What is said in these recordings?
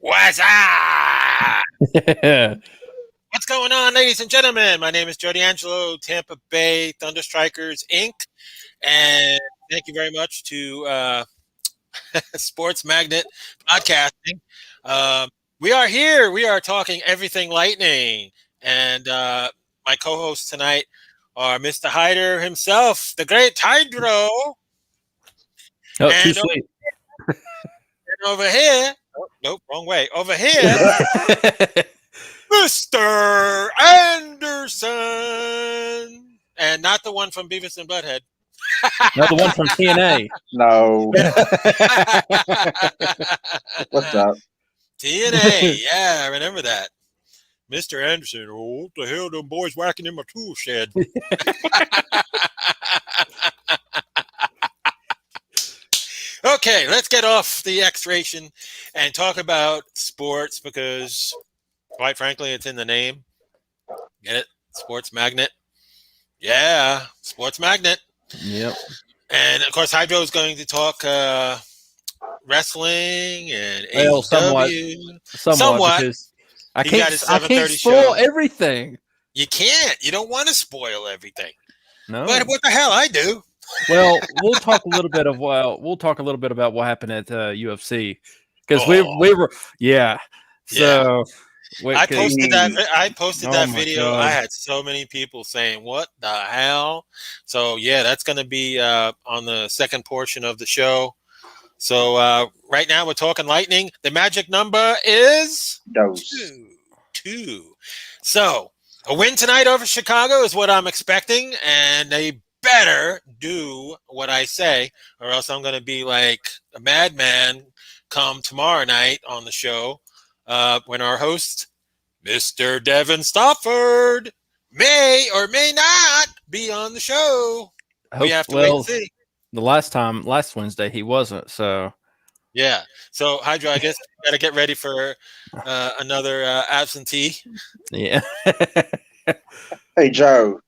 What's up? Yeah. What's going on, ladies and gentlemen? My name is Jody Angelo, Tampa Bay Thunderstrikers Inc. And thank you very much to Sports Magnet Podcasting. Um, we are here. We are talking everything Lightning. And my co hosts tonight are Mr. Hyder himself, the great Hydro. Oh, too And sweet. over here, oh, nope, wrong way. Over here, Mr. Anderson. And not the one from Beavis and Butthead. No, the one from TNA. No. What's up? TNA. Yeah, I remember that. Mr. Anderson. Oh, what the hell, them boys whacking in my tool shed? Okay, let's get off the X-ration and talk about sports because, quite frankly, it's in the name. Get it? Sports Magnet. Yeah, Sports Magnet. Yep. And of course, Hydro is going to talk wrestling and Well, AEW. somewhat, because I He got his can't 7:30 spoil show. everything. You can't. You don't want to spoil everything. No. But what the hell, I do. Well, we'll talk a little bit about what happened at UFC because Oh. we were So I posted Oh that my video. God. I had so many people saying, "What the hell?" So yeah, that's going to be on the second portion of the show. So right now we're talking Lightning. The magic number is Dose. two. So a win tonight over Chicago is what I'm expecting, and they better do what I say, or else I'm going to be like a madman come tomorrow night on the show when our host, Mr. Devin Stofford, may or may not be on the show. We have to wait and see. The last Wednesday he wasn't. So Yeah. So Hydro, I guess you got to get ready for another absentee. yeah. Hey, Joe,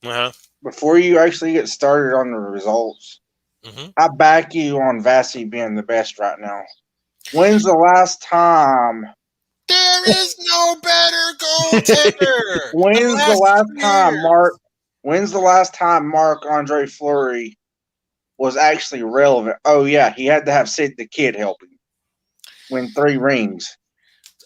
Uh-huh. before you actually get started on the results, Mhm. I back you on Vassy being the best right now. When's the last time? There is no better goaltender. When's the last time years. When's the last time Marc-Andre Fleury was actually relevant? Oh yeah, he had to have Sid the Kid help him win 3 rings.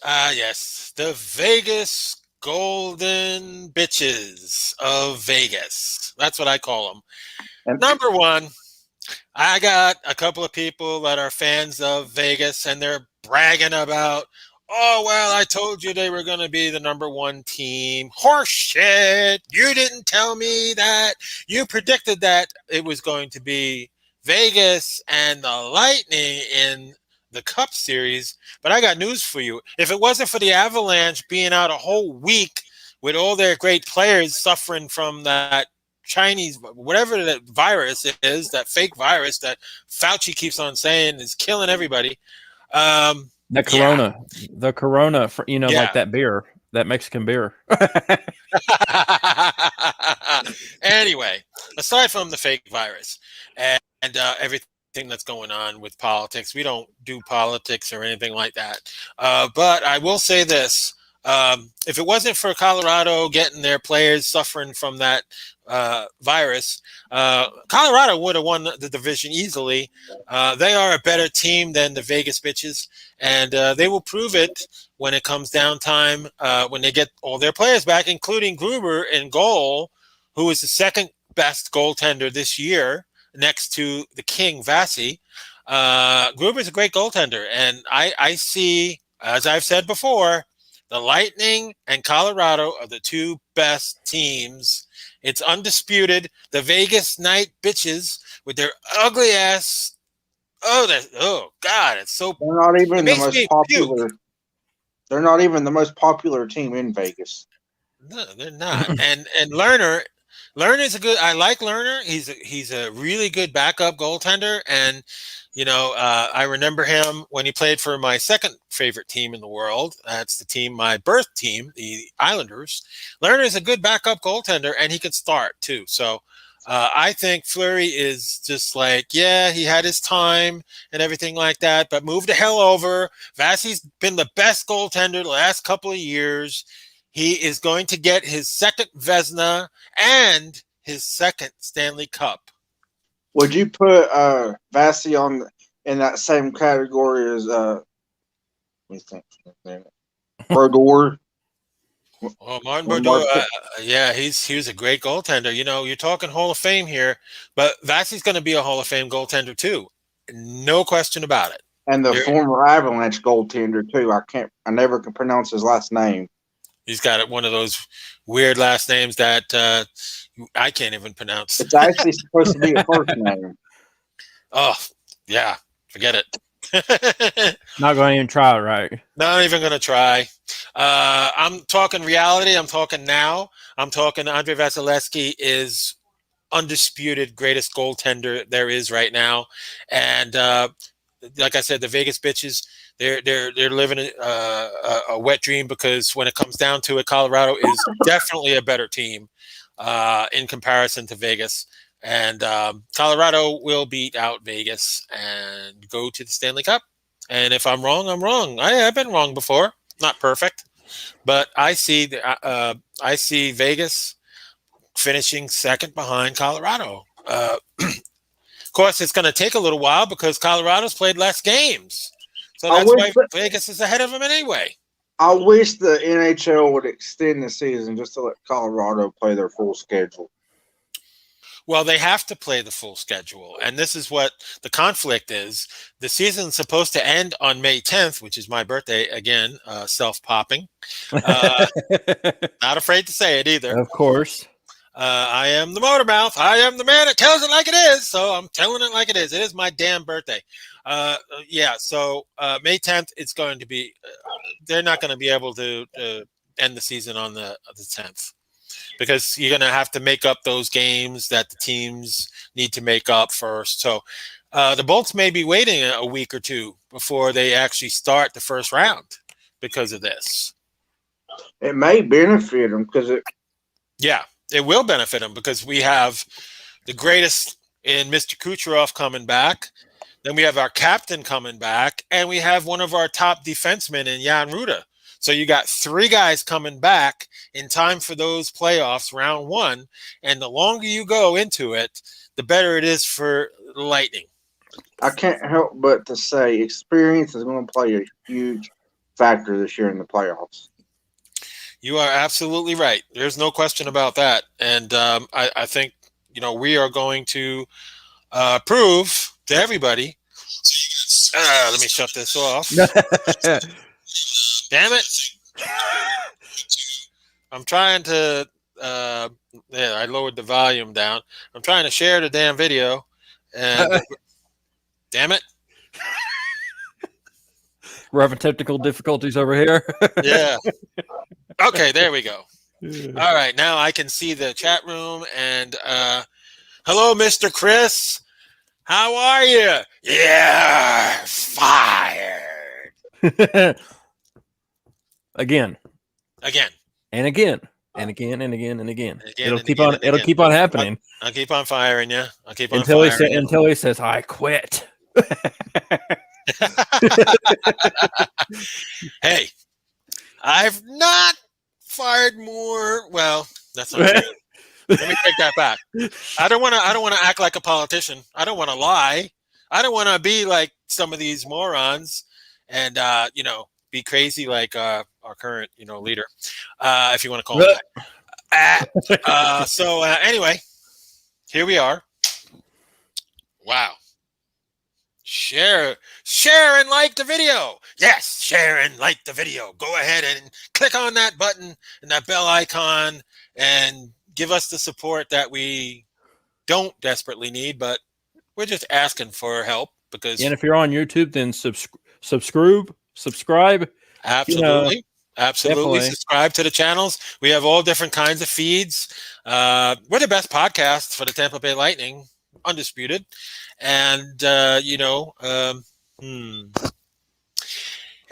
Yes, the Vegas Golden Bitches of Vegas. That's what I call them. And Number one, I got a couple of people that are fans of Vegas, and they're bragging about, oh, well, I told you they were going to be the number one team. Horseshit. You didn't tell me that. You predicted that it was going to be Vegas and the Lightning in the Cup Series. But I got news for you. If it wasn't for the Avalanche being out a whole week with all their great players suffering from that Chinese, whatever that virus is, that fake virus that Fauci keeps on saying is killing everybody. The Corona, Yeah. like that beer, that Mexican beer. Anyway, aside from the fake virus and everything that's going on with politics, we don't do politics or anything like that. But I will say this. If it wasn't for Colorado getting their players suffering from that virus, Colorado would have won the division easily. They are a better team than the Vegas Bitches, and they will prove it when it comes down time, when they get all their players back, including Gruber in goal, who is the second best goaltender this year next to the King, Vassy. Gruber's a great goaltender, and I see, as I've said before, the Lightning and Colorado are the two best teams. It's undisputed. The Vegas Night Bitches with their ugly ass. Oh God! It's so. they're not even the makes most me popular. They're not even the most popular team in Vegas. No, they're not. And Lerner's a good. I like Lerner. He's a really good backup goaltender, and I remember him when he played for my second favorite team in the world. That's the team, my birth team, the Islanders. Lerner's a good backup goaltender, and he can start too. So I think Fleury is just like, yeah, he had his time and everything like that, but move the hell over. Vasi's been the best goaltender the last couple of years. He is going to get his second Vezina and his second Stanley Cup. Would you put Vasi in that same category as let me think, Brodeur? Oh, Martin Brodeur, yeah, he was a great goaltender. You know, you're talking Hall of Fame here, but Vasi's going to be a Hall of Fame goaltender too, no question about it. And the former Avalanche goaltender too. I never can pronounce his last name. He's got one of those weird last names that I can't even pronounce. It's actually supposed to be a first name. Oh, yeah, forget it. Not going to even try it, right? Not even going to try. I'm talking reality. I'm talking now. I'm talking Andrei Vasilevsky is undisputed greatest goaltender there is right now. And like I said, the Vegas bitches, they're living a wet dream, because when it comes down to it, Colorado is definitely a better team in comparison to Vegas. And Colorado will beat out Vegas and go to the Stanley Cup. And if I'm wrong, I'm wrong. I've been wrong before. Not perfect, but I see Vegas finishing second behind Colorado. Of course, it's going to take a little while because Colorado's played less games. So that's why Vegas is ahead of them anyway. I wish the NHL would extend the season just to let Colorado play their full schedule. Well, they have to play the full schedule, and this is what the conflict is. The season's supposed to end on May 10th, which is my birthday, again, self-popping. Not afraid to say it either. Of course. I am the motor mouth. I am the man that tells it like it is, so I'm telling it like it is. It is my damn birthday. So May 10th, it's going to be they're not going to be able to end the season on the 10th. Because you're going to have to make up those games that the teams need to make up first. So the Bolts may be waiting a week or two before they actually start the first round because of this. It may benefit them because it will benefit them, because we have the greatest in Mr. Kucherov coming back. Then we have our captain coming back, and we have one of our top defensemen in Jan Rutta. So you got three guys coming back in time for those playoffs, round one. And the longer you go into it, the better it is for the Lightning. I can't help but to say experience is going to play a huge factor this year in the playoffs. You are absolutely right. There's no question about that. And I think, we are going to prove to everybody. Let me shut this off. Damn it. I'm trying to I lowered the volume down. I'm trying to share the damn video, and damn it. We're having technical difficulties over here. Yeah. Okay, there we go. All right, now I can see the chat room, and hello, Mr. Chris. How are you? Yeah, fired. Again. And again. And again and again and again. It'll keep on happening. I'll keep on firing you. Until he says, I quit. Hey, I've not fired more. Well, that's not true. Let me take that back. I don't want to act like a politician. I don't want to lie. I don't want to be like some of these morons and be crazy like our current leader, if you want to call him that. So anyway, here we are. Wow. Share and like the video. Yes, share and like the video. Go ahead and click on that button and that bell icon and give us the support that we don't desperately need, but we're just asking for help. Because and if you're on YouTube, then subscribe. Absolutely. Definitely. Subscribe to the channels. We have all different kinds of feeds. We're the best podcast for the Tampa Bay Lightning, undisputed. And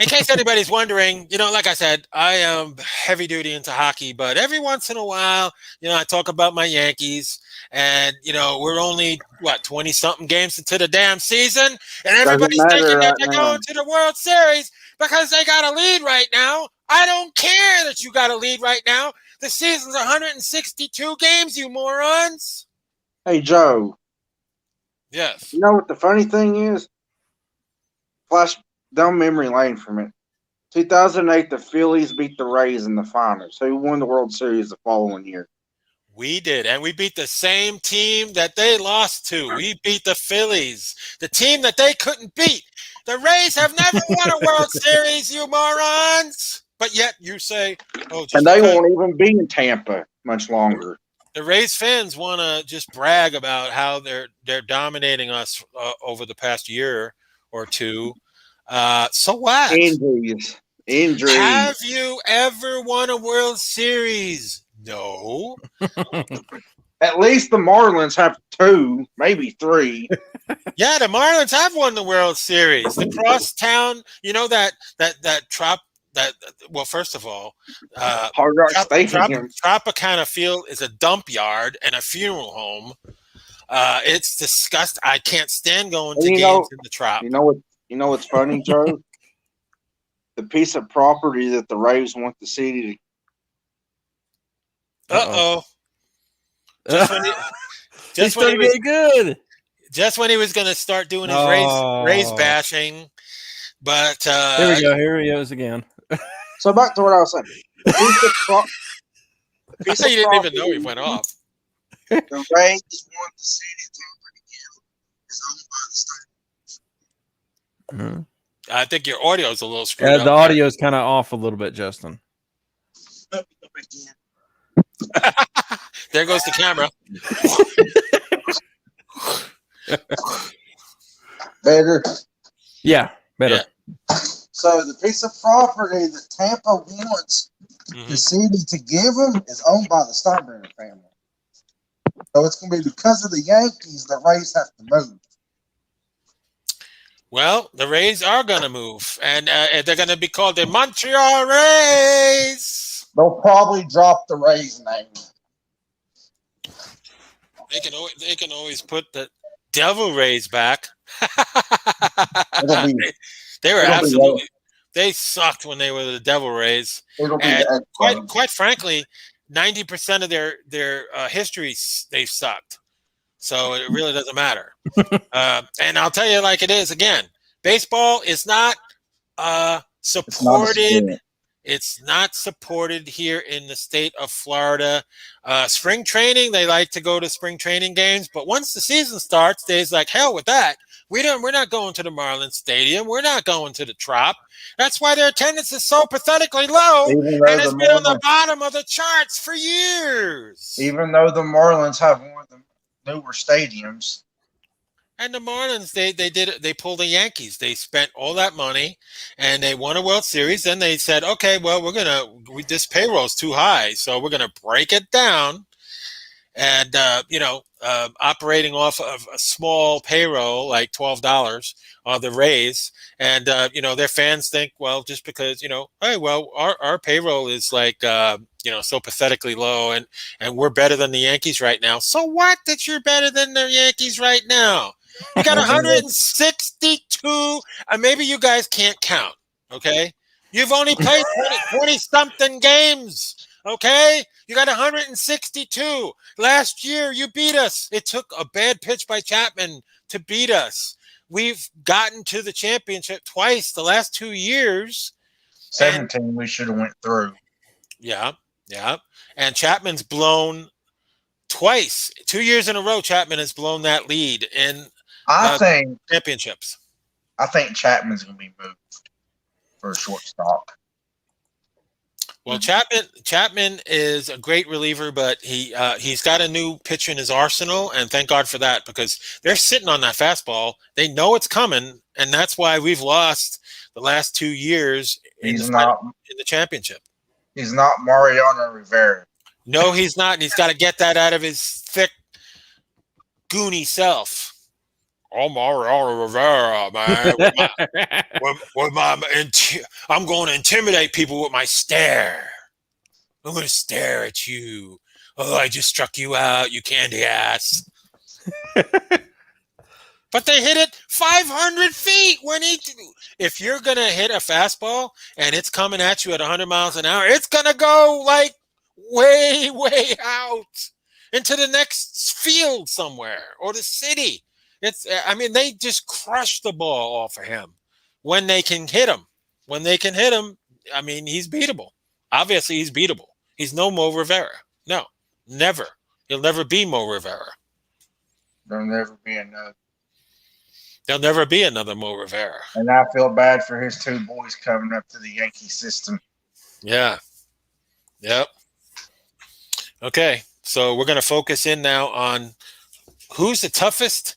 In case anybody's wondering, like I said, I am heavy duty into hockey, but every once in a while, I talk about my Yankees, and we're only 20 something games into the damn season, and everybody's thinking that they're going to the World Series because they got a lead right now. I don't care that you got a lead right now. The season's 162 games, you morons. Hey, Joe. Yes. You know what the funny thing is? Flash down memory lane for me. 2008, the Phillies beat the Rays in the finals. Who won the World Series the following year? We did, and we beat the same team that they lost to. We beat the Phillies, the team that they couldn't beat. The Rays have never won a World Series, you morons. But yet you say, and they won't even be in Tampa much longer. The Rays fans want to just brag about how they're dominating us over the past year or two. So what? Injuries. Have you ever won a World Series? No. At least the Marlins have 2, maybe 3. Yeah, the Marlins have won the World Series. The crosstown, well, first of all, Hard Rock Stadium. Tropicana Field is a dump yard and a funeral home. It's disgusting. I can't stand going to games in the Trop. You know what's funny, Joe? The piece of property that the Rays want the city to. Uh-oh. Just when he was going to start doing his Rays bashing, but here we go. Here he goes again. So back to what I was saying. You didn't even know he went off. The Rays want the city to is owned by the state. Mm-hmm. I think your audio is a little screwed up. The audio is kind of off a little bit, Justin. There goes the camera. Better? Yeah, better. Yeah. So the piece of property that Tampa wants the city to give them is owned by the Steinbrenner family. So it's going to be because of the Yankees the Rays have to move. Well, the Rays are going to move, and they're going to be called the Montreal Rays. They'll probably drop the Rays name. They can always put the Devil Rays back. They were absolutely. They sucked when they were the Devil Rays. And quite frankly, 90% of their history they sucked. So it really doesn't matter. And I'll tell you like it is again. Baseball is not supported. It's not supported here in the state of Florida. Spring training, they like to go to spring training games, but once the season starts, they's like, hell with that. We're not going to the Marlins Stadium. We're not going to the Trop. That's why their attendance is so pathetically low, and it's been on the bottom of the charts for years. Even though the Marlins have one of the newer stadiums. And the Marlins, they pulled the Yankees. They spent all that money, and they won a World Series. Then they said, okay, well, this payroll's too high, so we're gonna break it down. And operating off of a small payroll like $12 on the Rays, and their fans think, well, just because hey, well, our payroll is like so pathetically low, and we're better than the Yankees right now. So what that you're better than the Yankees right now? You got 162, and maybe you guys can't count, okay? You've only played 20-something games, okay? You got 162. Last year, you beat us. It took a bad pitch by Chapman to beat us. We've gotten to the championship twice the last 2 years. 17 we should have went through. Yeah. And Chapman's blown twice. 2 years in a row, Chapman has blown that lead in championships. I think Chapman's going to be moved for a shortstop. Well, Chapman is a great reliever, but he's got a new pitch in his arsenal, and thank God for that, because they're sitting on that fastball. They know it's coming, and that's why we've lost the last 2 years in the championship. He's not Mariano Rivera. No, he's not. And he's got to get that out of his thick, goony self. I'm Mariano Rivera, man. I'm going to intimidate people with my stare. I'm going to stare at you. Oh, I just struck you out, you candy ass. But they hit it 500 feet if you're going to hit a fastball and it's coming at you at 100 miles an hour, it's going to go like way, way out into the next field somewhere or the city. They just crush the ball off of him when they can hit him. When they can hit him, he's beatable. Obviously, he's beatable. He's no Mo Rivera. No, never. He'll never be Mo Rivera. There'll never be another. There'll never be another Mo Rivera. And I feel bad for his two boys coming up to the Yankee system. Yeah. Yep. Okay, so we're going to focus in now on who's the toughest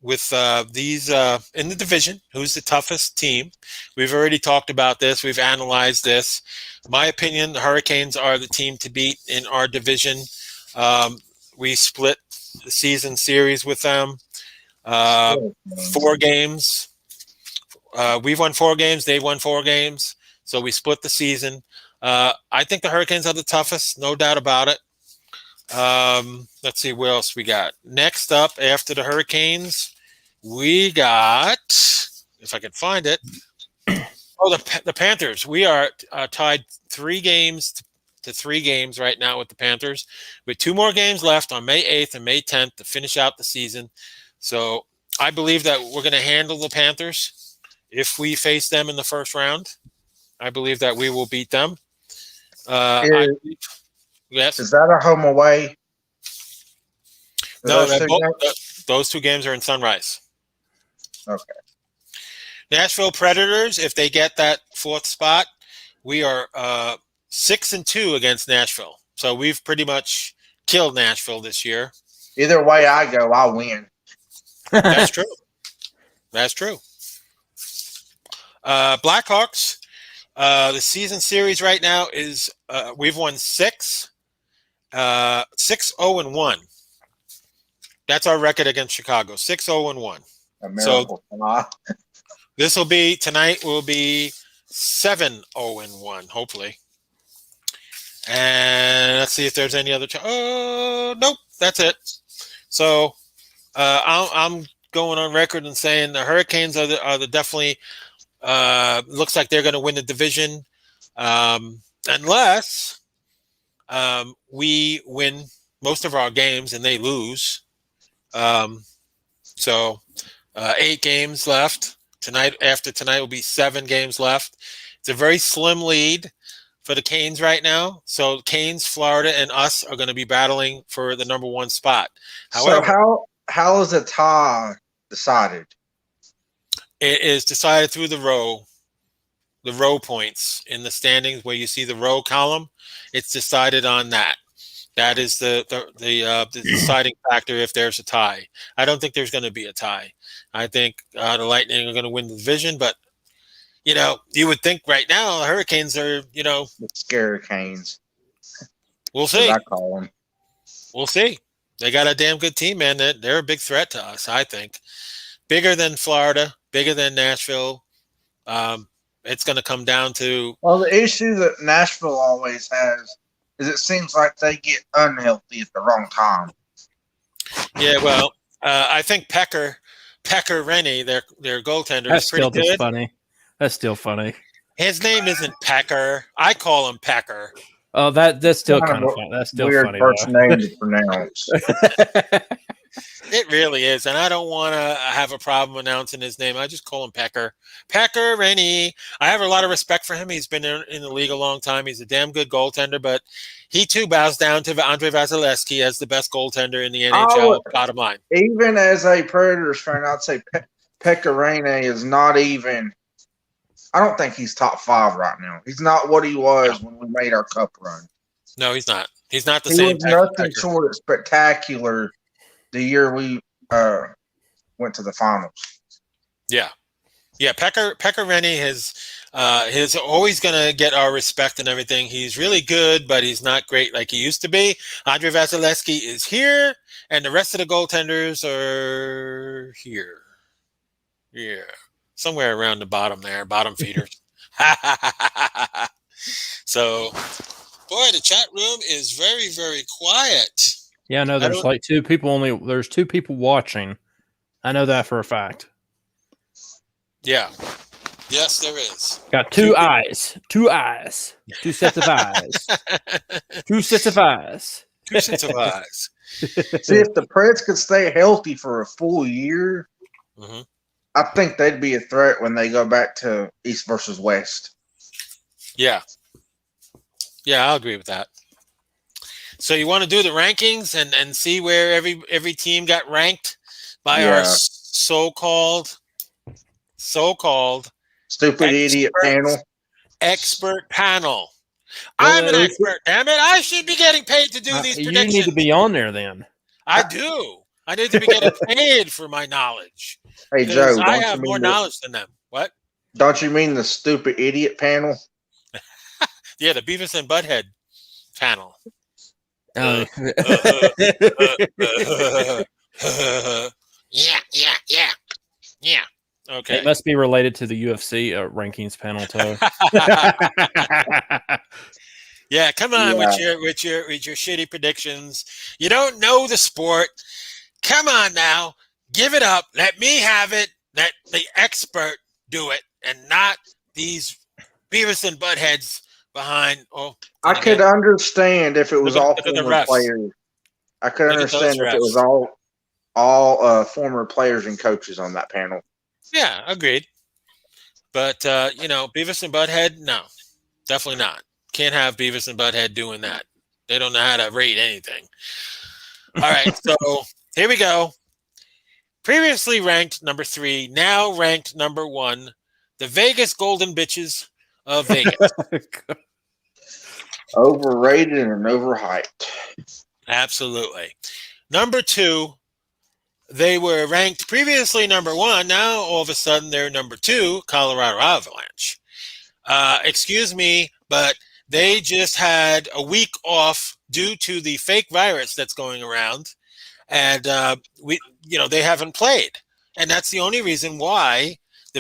with these in the division. Who's the toughest team? We've already talked about this. We've analyzed this. My opinion, the Hurricanes are the team to beat in our division. We split the season series with them. 4 games. We've won 4 games. They won 4 games. So we split the season. I think the Hurricanes are the toughest, no doubt about it. Let's see what else we got. Next up, after the Hurricanes, we got, if I can find it, the Panthers. We are tied 3 games to 3 games right now with the Panthers, with 2 more games left on May 8th and May 10th to finish out the season. So I believe that we're going to handle the Panthers if we face them in the first round. I believe that we will beat them. Yes. Is that a home away? No, those 2 games are in Sunrise. Okay. Nashville Predators, if they get that 4th spot, we are 6-2 against Nashville. So we've pretty much killed Nashville this year. Either way I go, I'll win. That's true. That's true. Blackhawks, the season series right now is we've won 6-0-1. That's our record against Chicago, 6-0-1. So this will be tonight. Will be 7-0-1, hopefully. And let's see if there's any other. Nope, that's it. So I'm going on record and saying the Hurricanes are the definitely. Looks like they're going to win the division, unless we win most of our games and they lose. So 8 games left tonight. After tonight will be 7 games left. It's a very slim lead for the Canes right now. So Canes, Florida, and us are going to be battling for the number 1 spot. However, so how is a tie decided? It is decided through the row points in the standings where you see the row column. It's decided on that. That is the deciding factor if there's a tie. I don't think there's going to be a tie. I think the Lightning are going to win the division, but you would think right now the Hurricanes are, the scary Canes. We'll see. I call them. We'll see. They got a damn good team, man. They're a big threat to us, I think. Bigger than Florida, bigger than Nashville. It's going to come down to. Well, the issue that Nashville always has is it seems like they get unhealthy at the wrong time. Yeah, well, I think Pekka Rinne, their goaltender, is pretty good. Funny. That's still funny. His name isn't Pecker. I call him Pecker. Oh, that's still kind of funny. That's still weird funny. Weird first name to pronounce. It really is, and I don't want to have a problem announcing his name. I just call him Pekka Rinne. I have a lot of respect for him. He's been in the league a long time. He's a damn good goaltender, but he too bows down to Andrei Vasilevsky as the best goaltender in the NHL. Bottom line. Even as a Predators fan, I'd say Pekka Rinne is not even. I don't think he's top 5 right now. He's not what he was when we made our cup run. No, he's not. He's not the same. He was nothing short of spectacular the year we went to the finals. Yeah. Yeah, Pekka Rennie is always going to get our respect and everything. He's really good, but he's not great like he used to be. Andre Vasilevsky is here, and the rest of the goaltenders are here. Yeah, somewhere around the bottom there, bottom feeders. So, boy, the chat room is very, very quiet. Yeah, no, there's like two people watching. I know that for a fact. Yeah. Yes, there is. Got two eyes. Two sets of eyes. Two sets of eyes. Two sets of eyes. See, if the Preds could stay healthy for a full year, I think they'd be a threat when they go back to East versus West. Yeah. Yeah, I'll agree with that. So you want to do the rankings and see where every team got ranked by our so-called stupid idiot panel. Expert panel. I'm an expert, damn it. I should be getting paid to do these predictions. You need to be on there then. I do. I need to be getting paid for my knowledge. Hey, Joe. I have more knowledge than them. What? Don't you mean the stupid idiot panel? Yeah, the Beavis and Butthead panel. Yeah. Okay. It must be related to the UFC rankings panel too. Yeah, come on with your shitty predictions. You don't know the sport. Come on now, give it up. Let me have it. Let the expert do it, and not these Beavis and Buttheads behind. I could understand if it was all former players. I could understand if it was all former players and coaches on that panel. Yeah, agreed. But Beavis and Butthead, no, definitely not. Can't have Beavis and Butthead doing that. They don't know how to rate anything. All right, so here we go. Previously ranked number 3, now ranked number 1, the Vegas Golden Bitches of Vegas. Overrated and overhyped. Absolutely. Number 2, they were ranked previously number 1. Now, all of a sudden, they're number 2, Colorado Avalanche. Excuse me, but they just had a week off due to the fake virus that's going around. And, they haven't played. And that's the only reason why the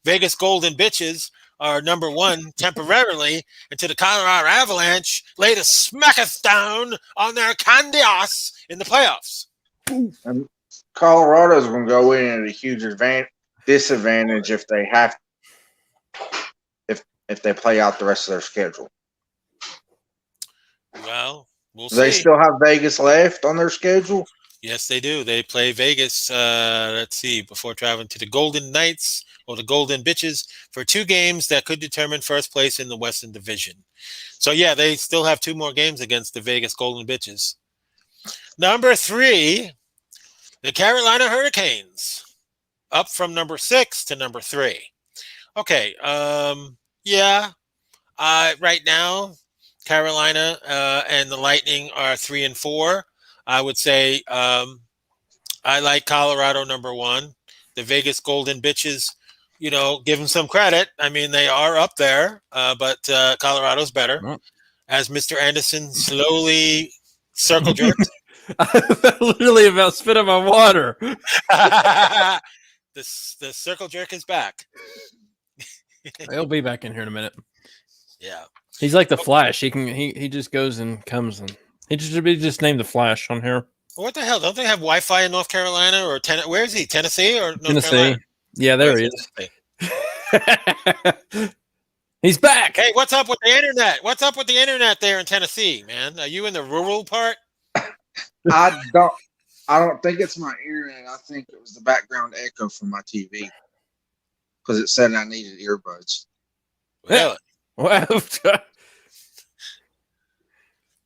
Vegas Golden Bitches are number 1 temporarily until the Colorado Avalanche later smack us down on their candy ass in the playoffs. And Colorado's going to go in at a huge disadvantage if they have if they play out the rest of their schedule. Well, we'll see. Do they still have Vegas left on their schedule? Yes, they do. They play Vegas, before traveling to the Golden Knights or the Golden Bitches for 2 games that could determine first place in the Western Division. So, yeah, they still have 2 more games against the Vegas Golden Bitches. Number 3, the Carolina Hurricanes, up from number 6 to number 3. Okay, right now, Carolina and the Lightning are 3 and 4. I would say I like Colorado number 1. The Vegas Golden Bitches, give them some credit. I mean, they are up there, but Colorado's better. As Mr. Anderson slowly circle jerked. I literally about spit on my water. The circle jerk is back. He'll be back in here in a minute. Yeah. He's like the Flash. He just goes and comes and he should be just named the Flash on here. What the hell? Don't they have Wi-Fi in North Carolina or where is he? Tennessee or North Tennessee? Carolina? Yeah, there he is. He's back. Hey, what's up with the internet? What's up with the internet there in Tennessee, man? Are you in the rural part? I don't think it's my internet. I think it was the background echo from my TV because it said I needed earbuds. Really? Wow.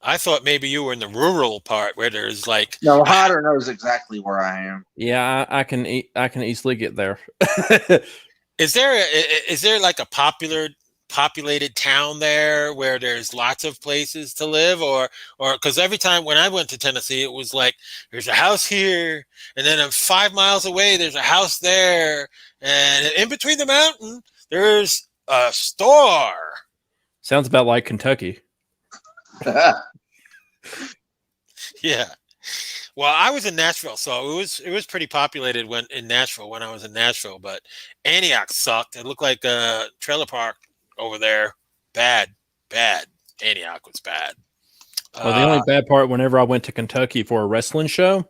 I thought maybe you were in the rural part where there's like no. Hodder knows exactly where I am. Yeah, I can easily get there. Is there like a popular populated town there where there's lots of places to live, or because every time when I went to Tennessee, it was like there's a house here, and then 5 miles away there's a house there, and in between the mountain there's a store. Sounds about like Kentucky. Yeah. Well, I was in Nashville, so it was pretty populated when I was in Nashville, but Antioch sucked. It looked like a trailer park over there. Bad. Antioch was bad. Well, the only bad part, whenever I went to Kentucky for a wrestling show,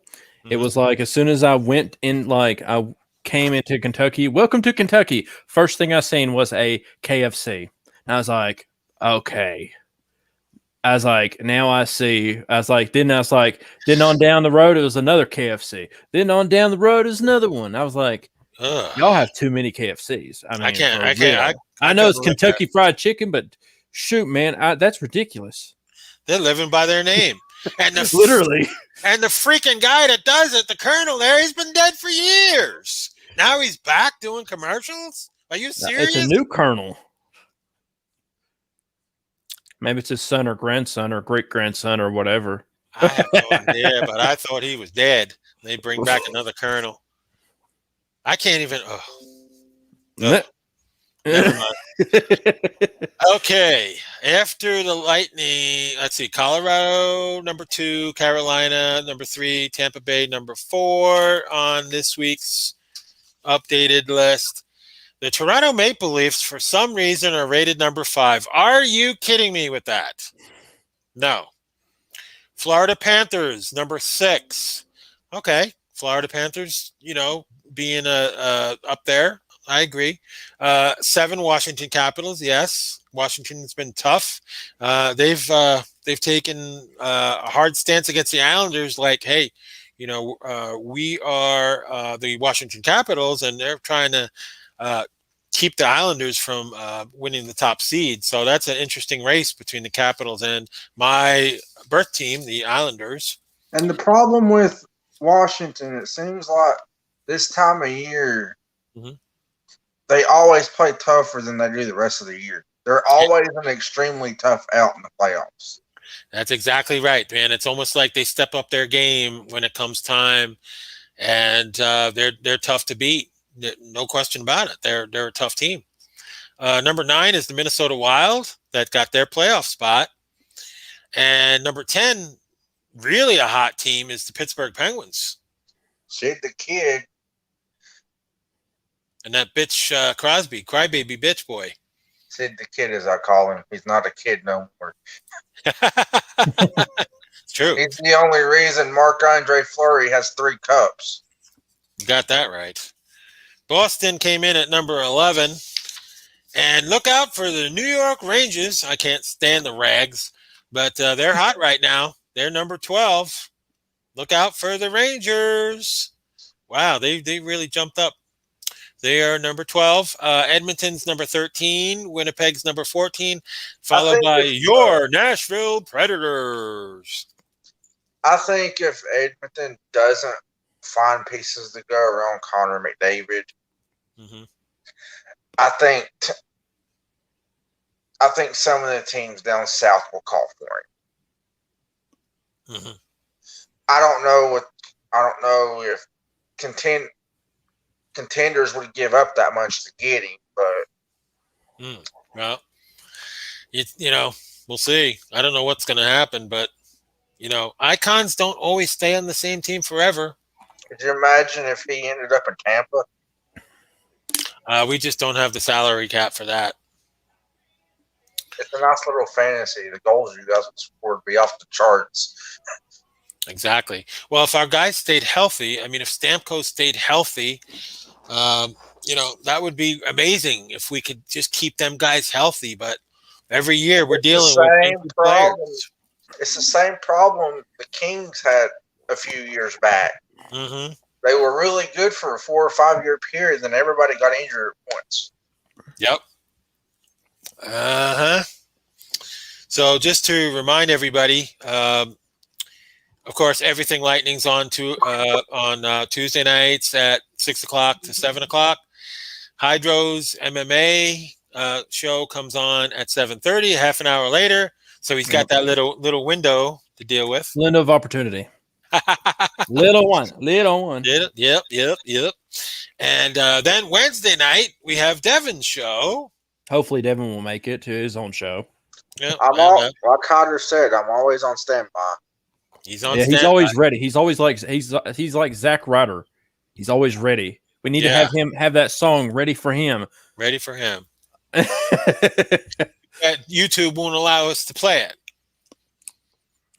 it was like as soon as I went in, like I came into Kentucky, welcome to Kentucky. First thing I seen was a KFC. And I was like, okay. I was like, now I see. I was like, then on down the road, it was another KFC. Then on down the road is another one. I was like, y'all have too many KFCs. I mean, I know it's Kentucky Fried Chicken, but shoot, man, that's ridiculous. They're living by their name. And literally. And the freaking guy that does it, the Colonel there, he's been dead for years. Now he's back doing commercials? Are you serious? It's a new Colonel. Maybe it's his son or grandson or great-grandson or whatever. I have no idea, but I thought he was dead. They bring back another Colonel. I can't even... Never mind. Okay. After the Lightning, let's see. Colorado, number 2. Carolina, number 3. Tampa Bay, number 4 on this week's updated list. The Toronto Maple Leafs, for some reason, are rated number 5. Are you kidding me with that? No. Florida Panthers, number 6. Okay. Florida Panthers, being up there. I agree. 7, Washington Capitals. Yes. Washington's been tough. They've taken a hard stance against the Islanders, like, hey, we are the Washington Capitals, and they're trying to keep the Islanders from winning the top seed. So that's an interesting race between the Capitals and my birth team, the Islanders. And the problem with Washington, it seems like this time of year, they always play tougher than they do the rest of the year. They're always an extremely tough out in the playoffs. That's exactly right, man. It's almost like they step up their game when it comes time, and they're tough to beat. No question about it. They're a tough team. Number 9 is the Minnesota Wild that got their playoff spot. And number 10, really a hot team, is the Pittsburgh Penguins. Sid the Kid. And that bitch Crosby, crybaby bitch boy. Sid the Kid, as I call him. He's not a kid no more. It's true. He's the only reason Marc-Andre Fleury has 3 cups. You got that right. Boston came in at number 11. And look out for the New York Rangers. I can't stand the Rags, but they're hot right now. They're number 12. Look out for the Rangers. Wow, they really jumped up. They are number 12. Edmonton's number 13. Winnipeg's number 14, followed by your Nashville Predators. I think if Edmonton doesn't find pieces to go around Connor McDavid, I think some of the teams down south will call for him. I don't know if contenders would give up that much to get him, but well, we'll see. I don't know what's going to happen, but icons don't always stay on the same team forever. Could you imagine if he ended up in Tampa? We just don't have the salary cap for that. It's a nice little fantasy. The goals you guys would score would be off the charts. Exactly. Well, if our guys stayed healthy, I mean, if Stamkos stayed healthy, that would be amazing if we could just keep them guys healthy. But every year we're dealing with players. It's the same problem the Kings had a few years back. They were really good for a 4 or 5 year period, then everybody got injured at once. Yep. So just to remind everybody, of course, Everything Lightning's on Tuesday nights at 6 o'clock to 7 o'clock. Hydros MMA show comes on at 7:30, half an hour later. So he's got that little window to deal with. Window of opportunity. Little one. Yep. And then Wednesday night we have Devin's show. Hopefully, Devin will make it to his own show. Yep, like Carter said, I'm always on standby. He's on. Yeah, he's always ready. He's always like he's like Zack Ryder. He's always ready. We need to have him have that song ready for him. Ready for him. YouTube won't allow us to play it.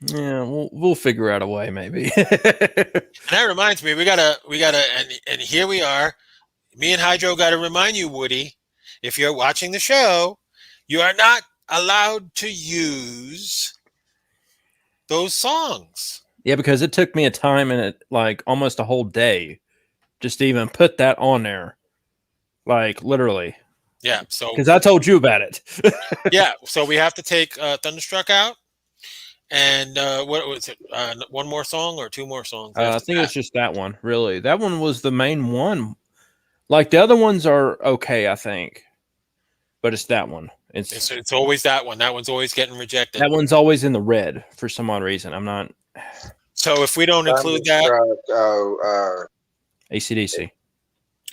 Yeah, we'll figure out a way, maybe. And that reminds me, we gotta, and here we are. Me and Hydro got to remind you, Woody, if you're watching the show, you are not allowed to use those songs. Yeah, because it took me a time and like almost a whole day just to even put that on there. Like literally. Yeah. So because I told you about it. Yeah. So we have to take Thunderstruck out. And what was it? One more song or two more songs? I think it's just that one, really. That one was the main one. Like the other ones are okay, I think. But it's that one. It's always that one. That one's always getting rejected. That one's always in the red for some odd reason. I'm not. So if we don't include that, AC/DC.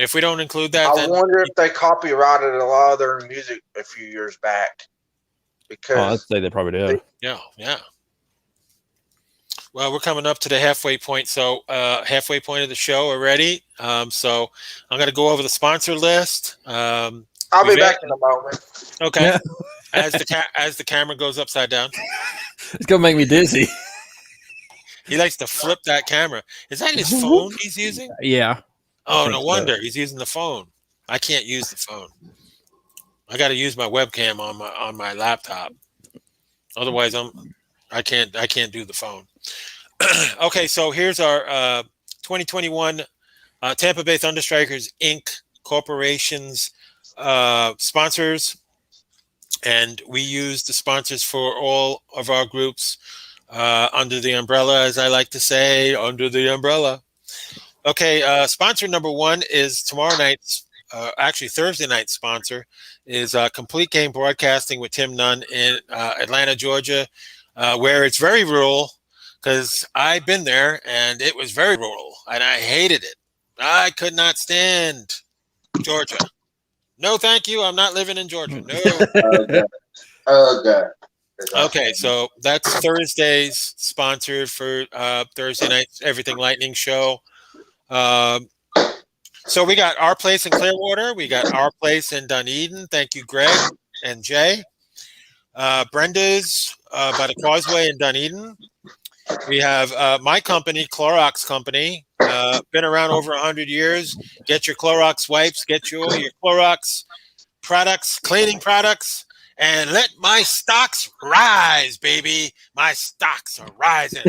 If we don't include that, I wonder if they copyrighted a lot of their music a few years back. Because I'd say they probably did. Yeah. Well, we're coming up to the halfway point. So halfway point of the show already. So I'm going to go over the sponsor list. I'll be back in a moment. Okay. Yeah. As the camera goes upside down. It's going to make me dizzy. He likes to flip that camera. Is that his phone he's using? Yeah. Oh, no wonder. He's using the phone. I can't use the phone. I got to use my webcam on my laptop. Otherwise, I can't do the phone. Okay, so here's our 2021 Tampa Bay Thunderstrikers Inc. Corporation's sponsors, and we use the sponsors for all of our groups under the umbrella, as I like to say, under the umbrella. Okay, sponsor number one is tomorrow night's. Actually, Thursday night's sponsor is Complete Game Broadcasting with Tim Nunn in Atlanta, Georgia, where it's very rural, because I've been there and it was very rural and I hated it. I could not stand Georgia. No, thank you. I'm not living in Georgia. No. Okay. Okay, so that's Thursday's sponsor for Thursday night's Everything Lightning show. So we got Our Place in Clearwater. We got Our Place in Dunedin. Thank you, Greg and Jay. Brenda's by the Causeway in Dunedin. We have my company, Clorox Company. Been around over 100 years. Get your Clorox wipes. Get your Clorox products, cleaning products. And let my stocks rise, baby. My stocks are rising.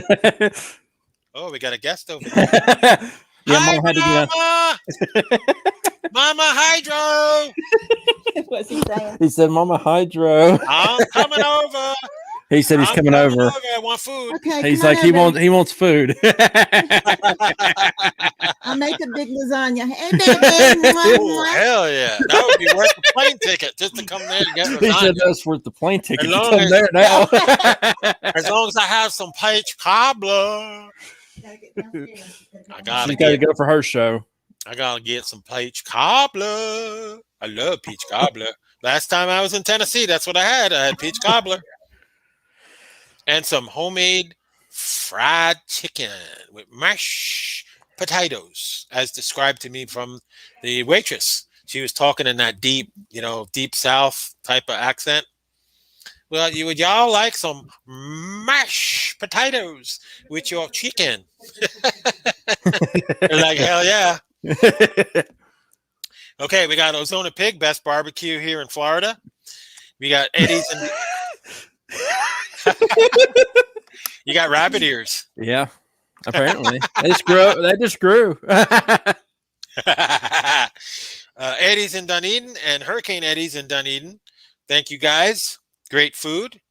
Oh, we got a guest over there. Yeah, Hi, Mom had to do Mama! Mama Hydro! What's he saying? He said, "Mama Hydro." I'm coming over. He said he's coming over. I want food. Okay, He's come like on he wants food. I'll make a big lasagna. Hey, baby. Oh, hell yeah. That would be worth the plane ticket just to come there and get He said lasagna. that's worth the plane ticket As to long come as- there now. As long as I have some peach cobbler. I gotta She's got to go for her show. get some peach cobbler. I love peach cobbler. Last time I was in Tennessee, that's what I had. I had peach cobbler. And some homemade fried chicken with mashed potatoes, as described to me from the waitress. She was talking in that deep South type of accent. Well, would y'all like some mashed potatoes with your chicken? They're like, hell yeah. Okay, we got Ozona Pig, best barbecue here in Florida. We got Eddie's and you got rabbit ears. Yeah, apparently they just grew. Eddie's in Dunedin and Hurricane Eddie's in Dunedin. Thank you guys. Great food.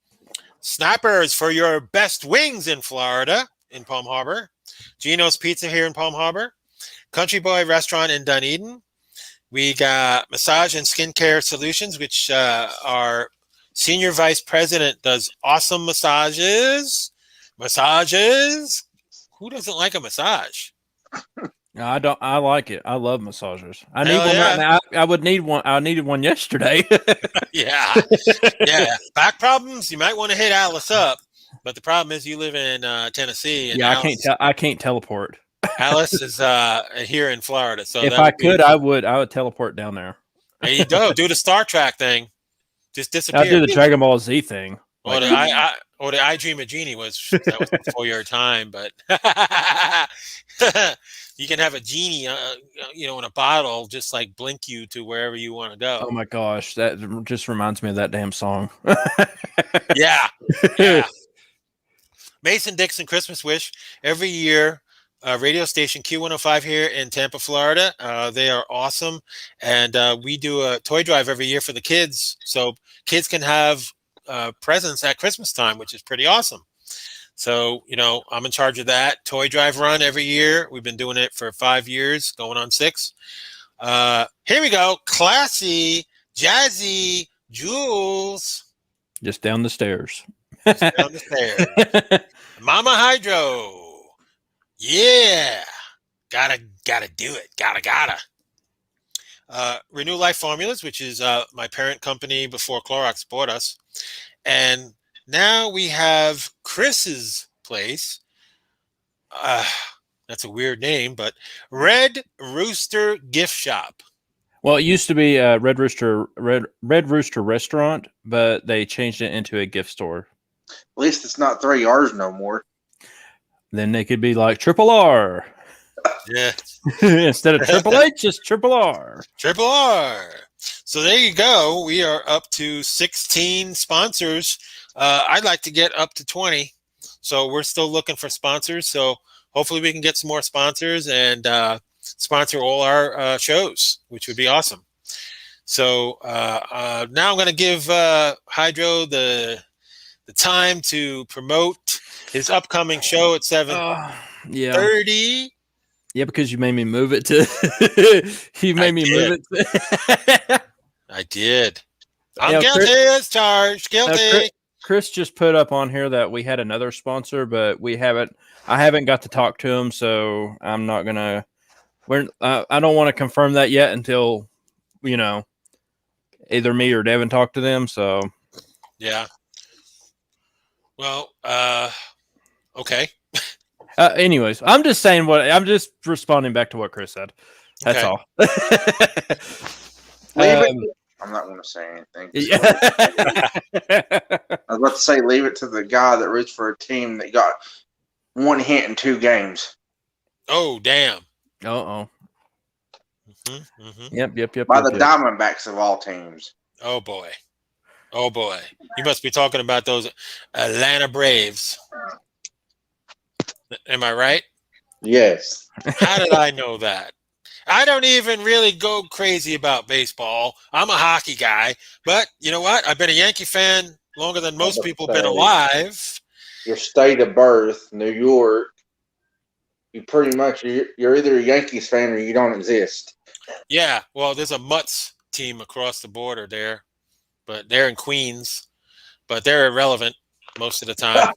Snappers for your best wings in Florida, in Palm Harbor. Gino's Pizza here in Palm Harbor. Country Boy Restaurant in Dunedin. We got Massage and Skincare Solutions, which our senior vice president does awesome massages. Massages. Who doesn't like a massage? No, I don't. I like it. I love massagers. I need Hell one yeah. right now. I would need one. I needed one yesterday. Yeah. Yeah. Back problems, you might want to hit Alice up. But the problem is you live in Tennessee. And yeah, Alice, I can't teleport. Alice is here in Florida. So If that I would be- could, I would teleport down there. there you go. Do the Star Trek thing. Just disappear. I'll do the Dragon Ball Z thing. Or the I Dream of Genie was before your time, but you can have a genie, in a bottle, just like blink you to wherever you want to Oh go. my gosh, that just reminds me of that damn song. Yeah, yeah. Mason-Dixon Christmas Wish every year. Radio station Q105 here in Tampa, Florida. They are awesome, and we do a toy drive every year for the kids, so kids can have presents at Christmas time, which is pretty awesome. So, I'm in charge of that toy drive run every year. We've been doing it for 5 years, going on 6. Here we go. Classy, jazzy, Jules. Just down the stairs. Just down the stairs. Mama Hydro. Yeah. Gotta do it. Gotta. Renew Life Formulas, which is my parent company before Clorox bought us. And now we have Chris's place. That's a weird name, but Red Rooster Gift Shop. Well, it used to be a Red Rooster restaurant, but they changed it into a gift store. At least it's not 3 R's no more. Then they could be like Triple R. Yeah. Instead of Triple H, it's Triple R. Triple R. So there you go. We are up to 16 sponsors. I'd like to get up to 20. So we're still looking for sponsors. So hopefully we can get some more sponsors and sponsor all our shows, which would be awesome. So now I'm going to give Hydro the time to promote his upcoming show at 7:30. Yeah, because you made me move it to. You made me move it. I did. I'm Yeah, guilty as charged. Guilty. Chris just put up on here that we had another sponsor, but I haven't got to talk to him, so I'm not gonna. I don't want to confirm that yet until either me or Devin talk to them. So Yeah. Well, okay. anyways, I'm just saying I'm just responding back to what Chris said. That's Okay. all. Leave it. I'm not going to say anything. I was about to say, leave it to the guy that roots for a team that got 1 hit in 2 games. Oh, damn. Uh-oh. Mm-hmm. Yep. By the Diamondbacks of all teams. Oh, boy. You must be talking about those Atlanta Braves. Am I right? Yes. How did I know that? I don't even really go crazy about baseball. I'm a hockey guy. But you know what? I've been a Yankee fan longer than most people have been alive. Your state of birth, New York, you pretty much, you're either a Yankees fan or you don't exist. Yeah, well, there's a Mutts team across the border there. But they're in Queens. But they're irrelevant most of the time.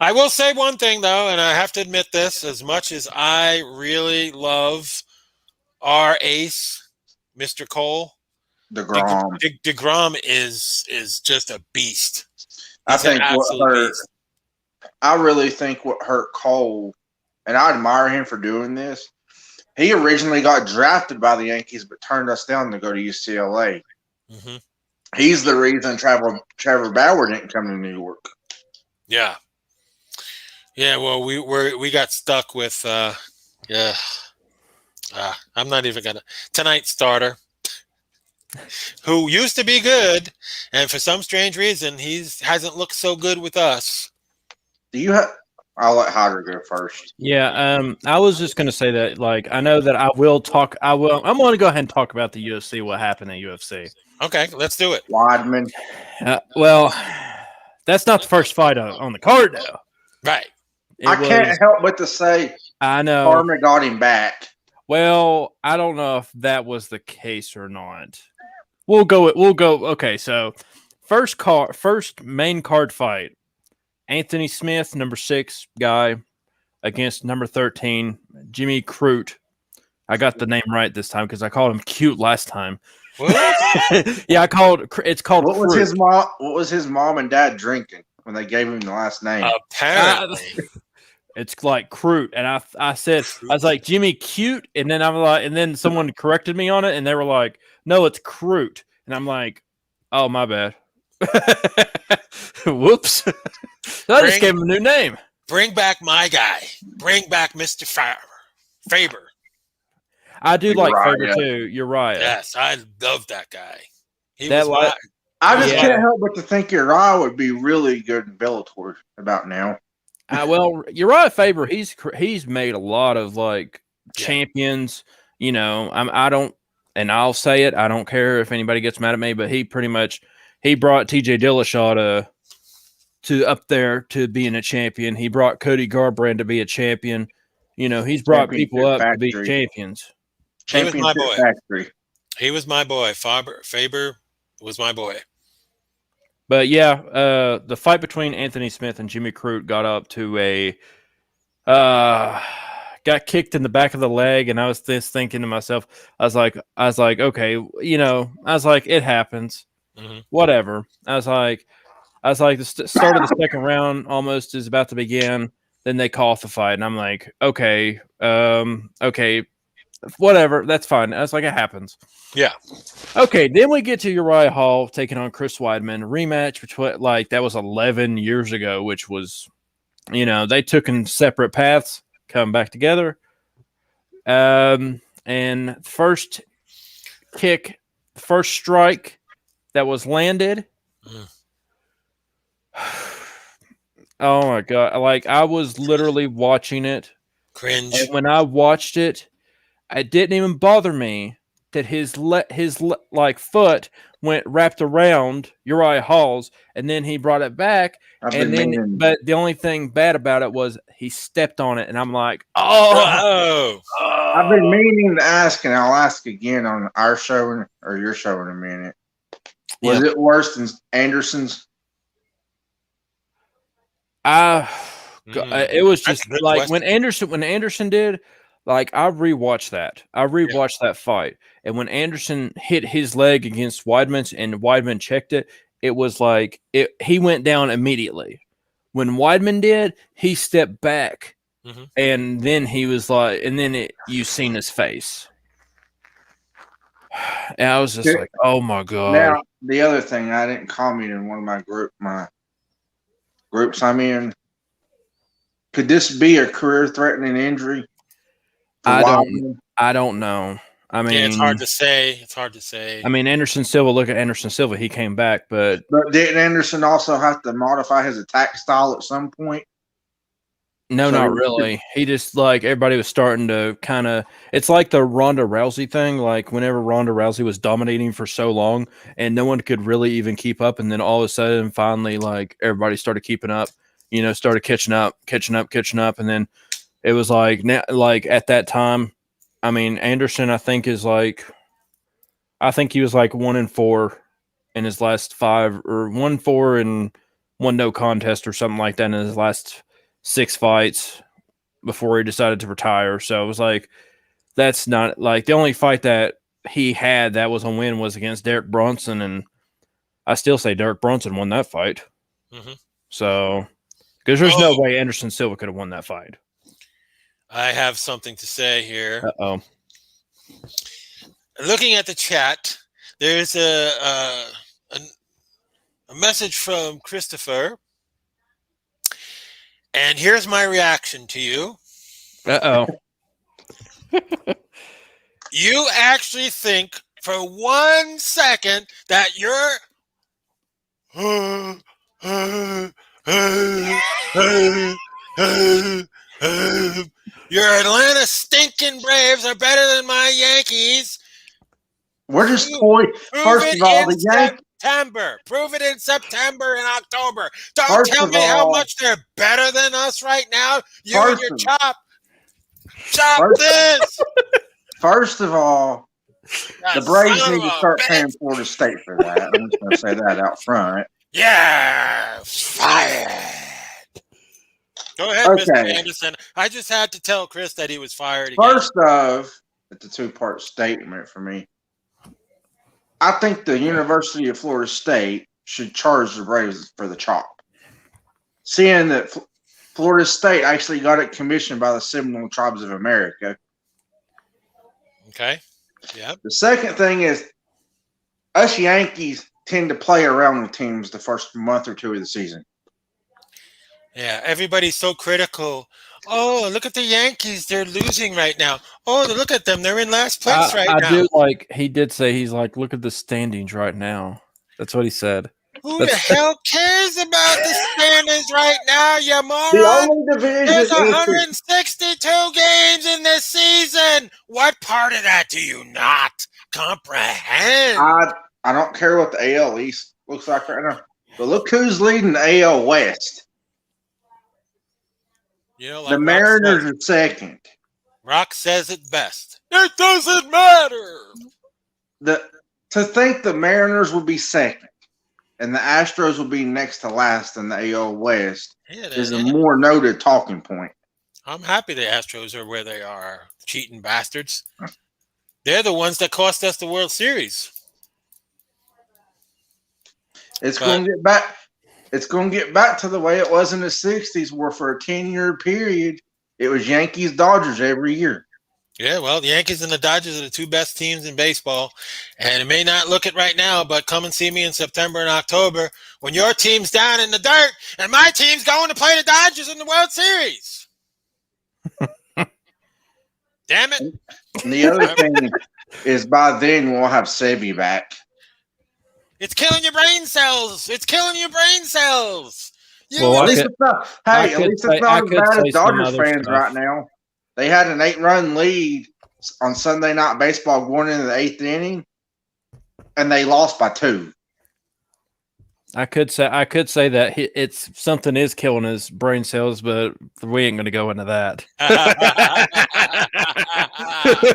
I will say one thing, though, and I have to admit this. As much as I really love our ace, Mr. Cole, DeGrom. DeGrom is just a beast. I He's an think absolute beast. I really think what hurt Cole, and I admire him for doing this, he originally got drafted by the Yankees but turned us down to go to UCLA. Mm-hmm. He's the reason Trevor Bauer didn't come to New York. Yeah. Yeah, well, we got stuck with I'm not even gonna tonight's starter, who used to be good, and for some strange reason hasn't looked so good with us. I'll let Hodder go first. Yeah, I was just going to say that, I know that I'm going to go ahead and talk about the UFC, what happened at UFC. Okay, let's do it. Weidman. Well, that's not the first fight on the card, though. Right. I can't help but to say I know. Karma got him back. Well, I don't know if that was the case or not. We'll go. Okay, so first main card fight: Anthony Smith, number 6 guy, against number 13 Jimmy Crute. I got the name right this time because I called him cute last time. What? Yeah, it's called. What was Crute. his mom? What was his mom and dad drinking when they gave him the last name? Apparently. It's like Crute, and I said I was like Jimmy Cute, and then I'm like, and then someone corrected me on it, and they were like, no, it's Crute, and I'm like, oh my bad, whoops, I just gave him a new name. Bring back my guy. Bring back Mr. Faber. I do like Uriah. Faber too. You're right. Yes, I love that guy. He That was my, I just Yeah. can't help but to think Uriah would be really good in Bellator about now. Well, Uriah Faber, he's made a lot of like Yeah. champions. You know, I don't, and I'll say it. I don't care if anybody gets mad at me, but he brought T.J. Dillashaw to up there to being a champion. He brought Cody Garbrandt to be a champion. You know, he's brought people up to be Factory. champions. He was my Championship boy. Factory. He was my boy. Faber was my boy. But yeah, the fight between Anthony Smith and Jimmy Crute got up to a got kicked in the back of the leg, and I was just thinking to myself, I was like, okay, you know, I was like, it happens, whatever. I was like, the start of the second round almost is about to begin. Then they call off the fight, and I'm like, okay, whatever, that's fine. I was like, it happens. Yeah. Okay, then we get to Uriah Hall taking on Chris Weidman, rematch, which that was 11 years ago, which was, you know, they took in separate paths, come back together. And first strike that was landed. Oh my God. Like, I was literally watching it. Cringe. And when I watched it, it didn't even bother me that his foot went wrapped around Uriah Hall's, and then he brought it back. But the only thing bad about it was he stepped on it, and I'm like, oh. I've been meaning to ask, and I'll ask again on our show or your show in a minute. Was it worse than Anderson's? It was just like when Anderson did. Like, I rewatched that fight, and when Anderson hit his leg against Weidman's and Weidman checked it, it was like he went down immediately. When Weidman did, he stepped back, and then he was like, and then you seen his face, and I was just like, oh my God. Now, the other thing, I didn't comment in one of my groups I'm in. Could this be a career-threatening injury? I don't know. I mean, it's hard to say. I mean, Anderson Silva. Look at Anderson Silva. He came back, but didn't Anderson also have to modify his attack style at some point? No, not really. He just, like, everybody was starting to kind of. It's like the Ronda Rousey thing. Like, whenever Ronda Rousey was dominating for so long, and no one could really even keep up, and then all of a sudden, finally, like, everybody started keeping up. You know, started catching up, and then. It was like now, like at that time, I mean, Anderson, I think he was like 1-4 in his last 5, or 1-4 and 1 no contest or something like that in his last 6 fights before he decided to retire. So it was like, that's not like the only fight that he had that was a win was against Derek Brunson. And I still say Derek Brunson won that fight. So, because there's no way Anderson Silva could have won that fight. I have something to say here. Uh-oh. Looking at the chat, there's a message from Christopher. And here's my reaction to you. Uh-oh. You actually think for 1 second that you're your Atlanta stinking Braves are better than my Yankees. We're just toy. First of all, the Yankees. September. Prove it in September and October. Don't tell me how much they're better than us right now. You and your chop this. First of all, the That Braves son need of to a start bitch. paying Florida State for that. I'm just going to say that out front. Yeah, fired. Go ahead, Okay. Mr. Anderson. I just had to tell Chris that he was fired again. First of, it's a two-part statement for me. I think the University of Florida State should charge the Braves for the chop. Seeing that Florida State actually got it commissioned by the Seminole Tribes of America. Okay. Yep. The second thing is us Yankees tend to play around with teams the first month or two of the season. Yeah, everybody's so critical. Oh, look at the Yankees. They're losing right now. Oh, look at them. They're in last place right I now. do like he did say he's like, look at the standings right now. That's what he said. Who the That's- hell cares about the standings right now, you The moron? only division There's is 162 games in this season. What part of that do you not comprehend? I don't care what the AL East looks like right now, but look who's leading the AL West. You know, The like Mariners are second. Rock says it best. It doesn't matter. To think the Mariners would be second and the Astros would be next to last in the AL West Yeah, is a more noted talking point. I'm happy the Astros are where they are, cheating bastards. They're the ones that cost us the World Series. It's going to get back. It's going to get back to the way it was in the 60s, where for a 10-year period, it was Yankees, Dodgers every year. Yeah, well, the Yankees and the Dodgers are the two best teams in baseball. And it may not look it right now, but come and see me in September and October when your team's down in the dirt and my team's going to play the Dodgers in the World Series. Damn it. And the other thing is by then we'll have Sevy back. It's killing your brain cells. It's killing your brain cells. Well, At least it's not as bad as Dodgers fans right now. They had an 8-run lead on Sunday Night Baseball going into the 8th inning, and they lost by 2. I could say that it's something is killing his brain cells, but we ain't going to go into that.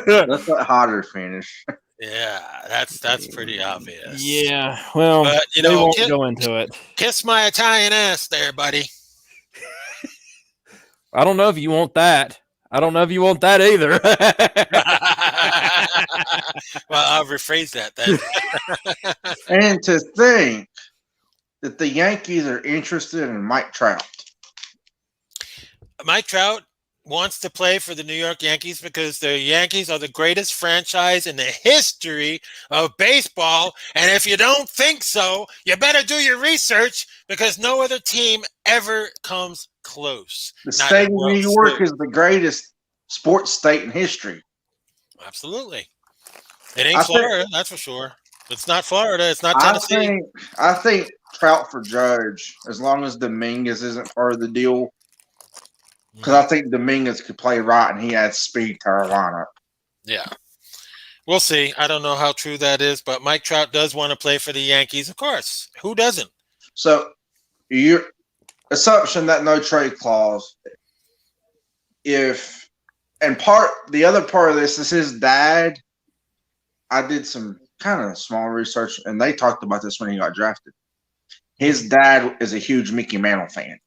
That's a hotter finish. Yeah, that's pretty obvious. Yeah, well, but we won't go into it. Kiss my Italian ass there, buddy. I don't know if you want that. I don't know if you want that either. Well, I'll rephrase that then. And to think that the Yankees are interested in Mike Trout. Mike Trout wants to play for the New York Yankees because the Yankees are the greatest franchise in the history of baseball. And if you don't think so, you better do your research because no other team ever comes close. The state of New York is the greatest sports state in history. Absolutely. It ain't Florida, that's for sure. It's not Florida. It's not Tennessee. I think Trout for Judge, as long as Dominguez isn't part of the deal. Because I think Dominguez could play right and he has speed to our lineup. Yeah. We'll see. I don't know how true that is, but Mike Trout does want to play for the Yankees, of course. Who doesn't? So, your assumption that no trade clause, the other part of this is his dad. I did some kind of small research, and they talked about this when he got drafted. His dad is a huge Mickey Mantle fan.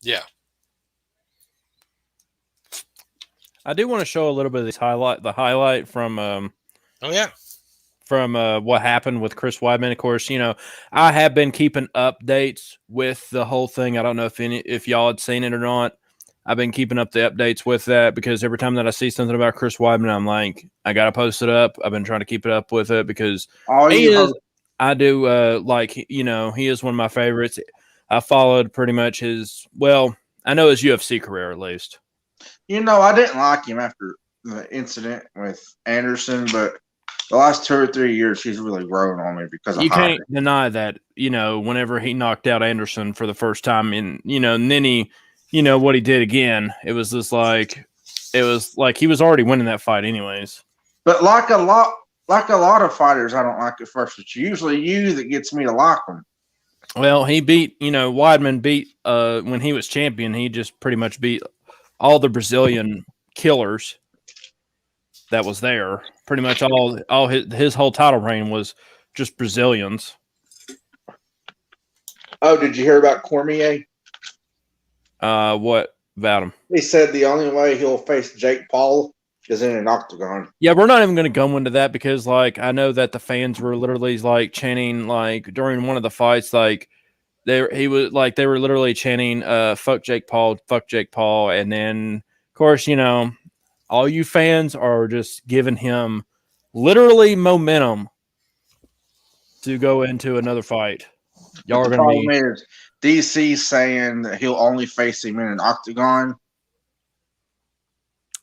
Yeah. I do want to show a little bit of this highlight from from what happened with Chris Weidman. Of course, I have been keeping updates with the whole thing. I don't know if y'all had seen it or not. I've been keeping up the updates with that because every time that I see something about Chris Weidman, I'm like, I got to post it up. I've been trying to keep it up with it because he is one of my favorites. I followed pretty much I know his UFC career at least. I didn't like him after the incident with Anderson, but the last 2 or 3 years, he's really grown on me because of can't deny that, whenever he knocked out Anderson for the first time and then he, what he did again, it was like he was already winning that fight anyways. But like a lot of fighters, I don't like at first. It's usually you that gets me to like them. Well, he beat, Weidman beat when he was champion. He just pretty much beat all the Brazilian killers that was there. Pretty much all his whole title reign was just Brazilians. Oh, did you hear about Cormier? What about him? He said the only way he'll face Jake Paul is in an octagon. Yeah, we're not even going to go into that because, like, I know that the fans were literally like chanting, like during one of the fights, like they were literally chanting, "Fuck Jake Paul, fuck Jake Paul," and then of course, you know, all you fans are just giving him literally momentum to go into another fight. Y'all are The going problem to is DC saying that he'll only face him in an octagon.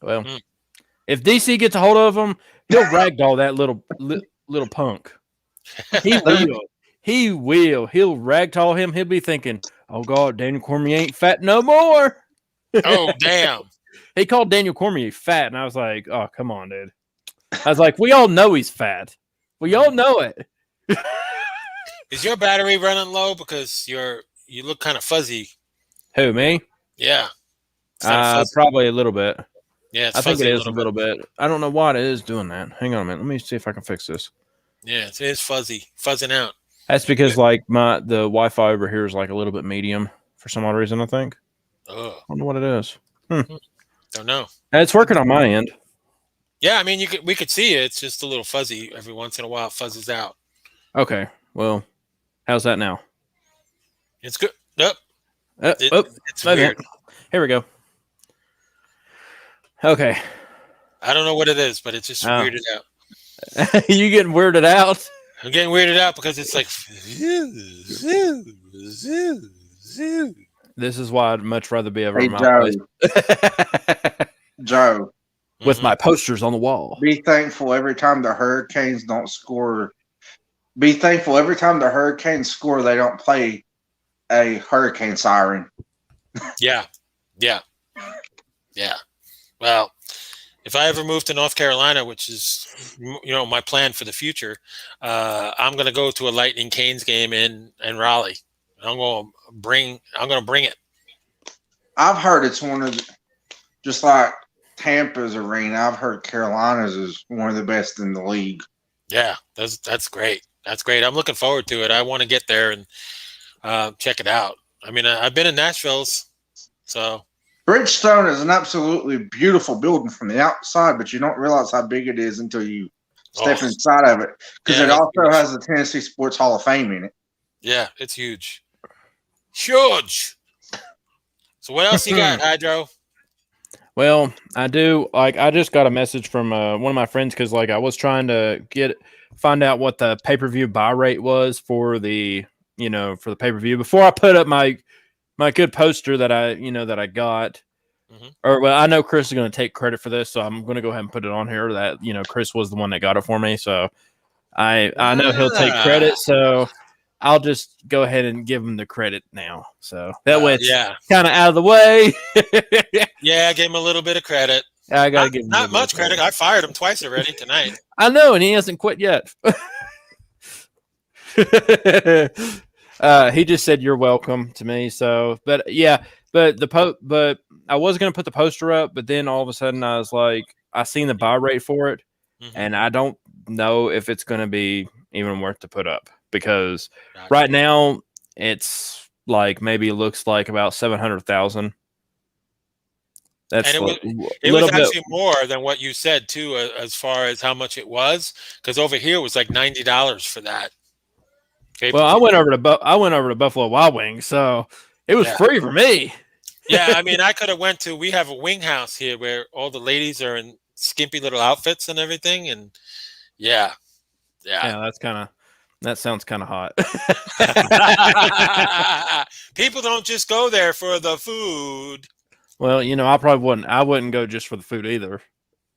be well. Mm. If DC gets a hold of him, he'll ragdoll that little punk. He will. He will. He'll ragdoll him. He'll be thinking, "Oh God, Daniel Cormier ain't fat no more." Oh, damn. He called Daniel Cormier fat, and I was like, "Oh, come on, dude." I was like, "We all know he's fat. We all know it." Is your battery running low? Because you look kind of fuzzy. Who, me? Yeah. It's kinda fuzzy. Probably a little bit. Yeah, it's I think it fuzzy is a little bit. I don't know why it is doing that. Hang on a minute. Let me see if I can fix this. Yeah, it is fuzzy, fuzzing out. That's because like the Wi-Fi over here is like a little bit medium for some odd reason. I think. Oh, I wonder what it is. don't know. It's working on my end. Yeah, I mean, we could see it. It's just a little fuzzy every once in a while. It fuzzes out. Okay. Well, how's that now? It's good. Nope. It's wait a weird. minute. Here we go. Okay. I don't know what it is, but it's just weirded out. You getting weirded out? I'm getting weirded out because it's like. This is why I'd much rather be over Hey, my Joe. place. Joe, With my posters on the wall. be thankful every time the Hurricanes don't score. Be thankful every time the Hurricanes score, they don't play a hurricane siren. Yeah. Well, if I ever move to North Carolina, which is my plan for the future, I'm going to go to a Lightning Canes game in Raleigh. I'm going to bring it. I've heard it's one of just like Tampa's arena. I've heard Carolina's is one of the best in the league. Yeah, that's great. That's great. I'm looking forward to it. I want to get there and check it out. I mean, I've been in Nashville's, so. Bridgestone is an absolutely beautiful building from the outside, but you don't realize how big it is until you step inside of it. Because it also has the Tennessee Sports Hall of Fame in it. Yeah, it's huge. Huge. So what else you got, Hydro? Well, I do. Like, I just got a message from one of my friends because, like, I was trying to find out what the pay-per-view buy rate was for the pay-per-view before I put up my good poster that I got. Mm-hmm. Or, well, I know Chris is going to take credit for this, so I'm going to go ahead and put it on here that, Chris was the one that got it for me. So I know he'll take credit. So I'll just go ahead and give him the credit now. So that way it's kind of out of the way. Yeah, give him a little bit of credit. I got to give him not much credit. I fired him twice already tonight. I know, and he hasn't quit yet. He just said you're welcome to me. So, but I was gonna put the poster up, but then all of a sudden I was like, I seen the buy rate for it, and I don't know if it's gonna be even worth to put up because right now it's like maybe it looks like about 700,000. That's it was actually more than what you said too, as far as how much it was. Because over here it was like $90 for that. Well, I went over to Buffalo Wild Wings, so it was free for me. Yeah, I mean, I could have we have a wing house here where all the ladies are in skimpy little outfits and everything, and yeah, that sounds kind of hot. People don't just go there for the food. Well, I wouldn't go just for the food either.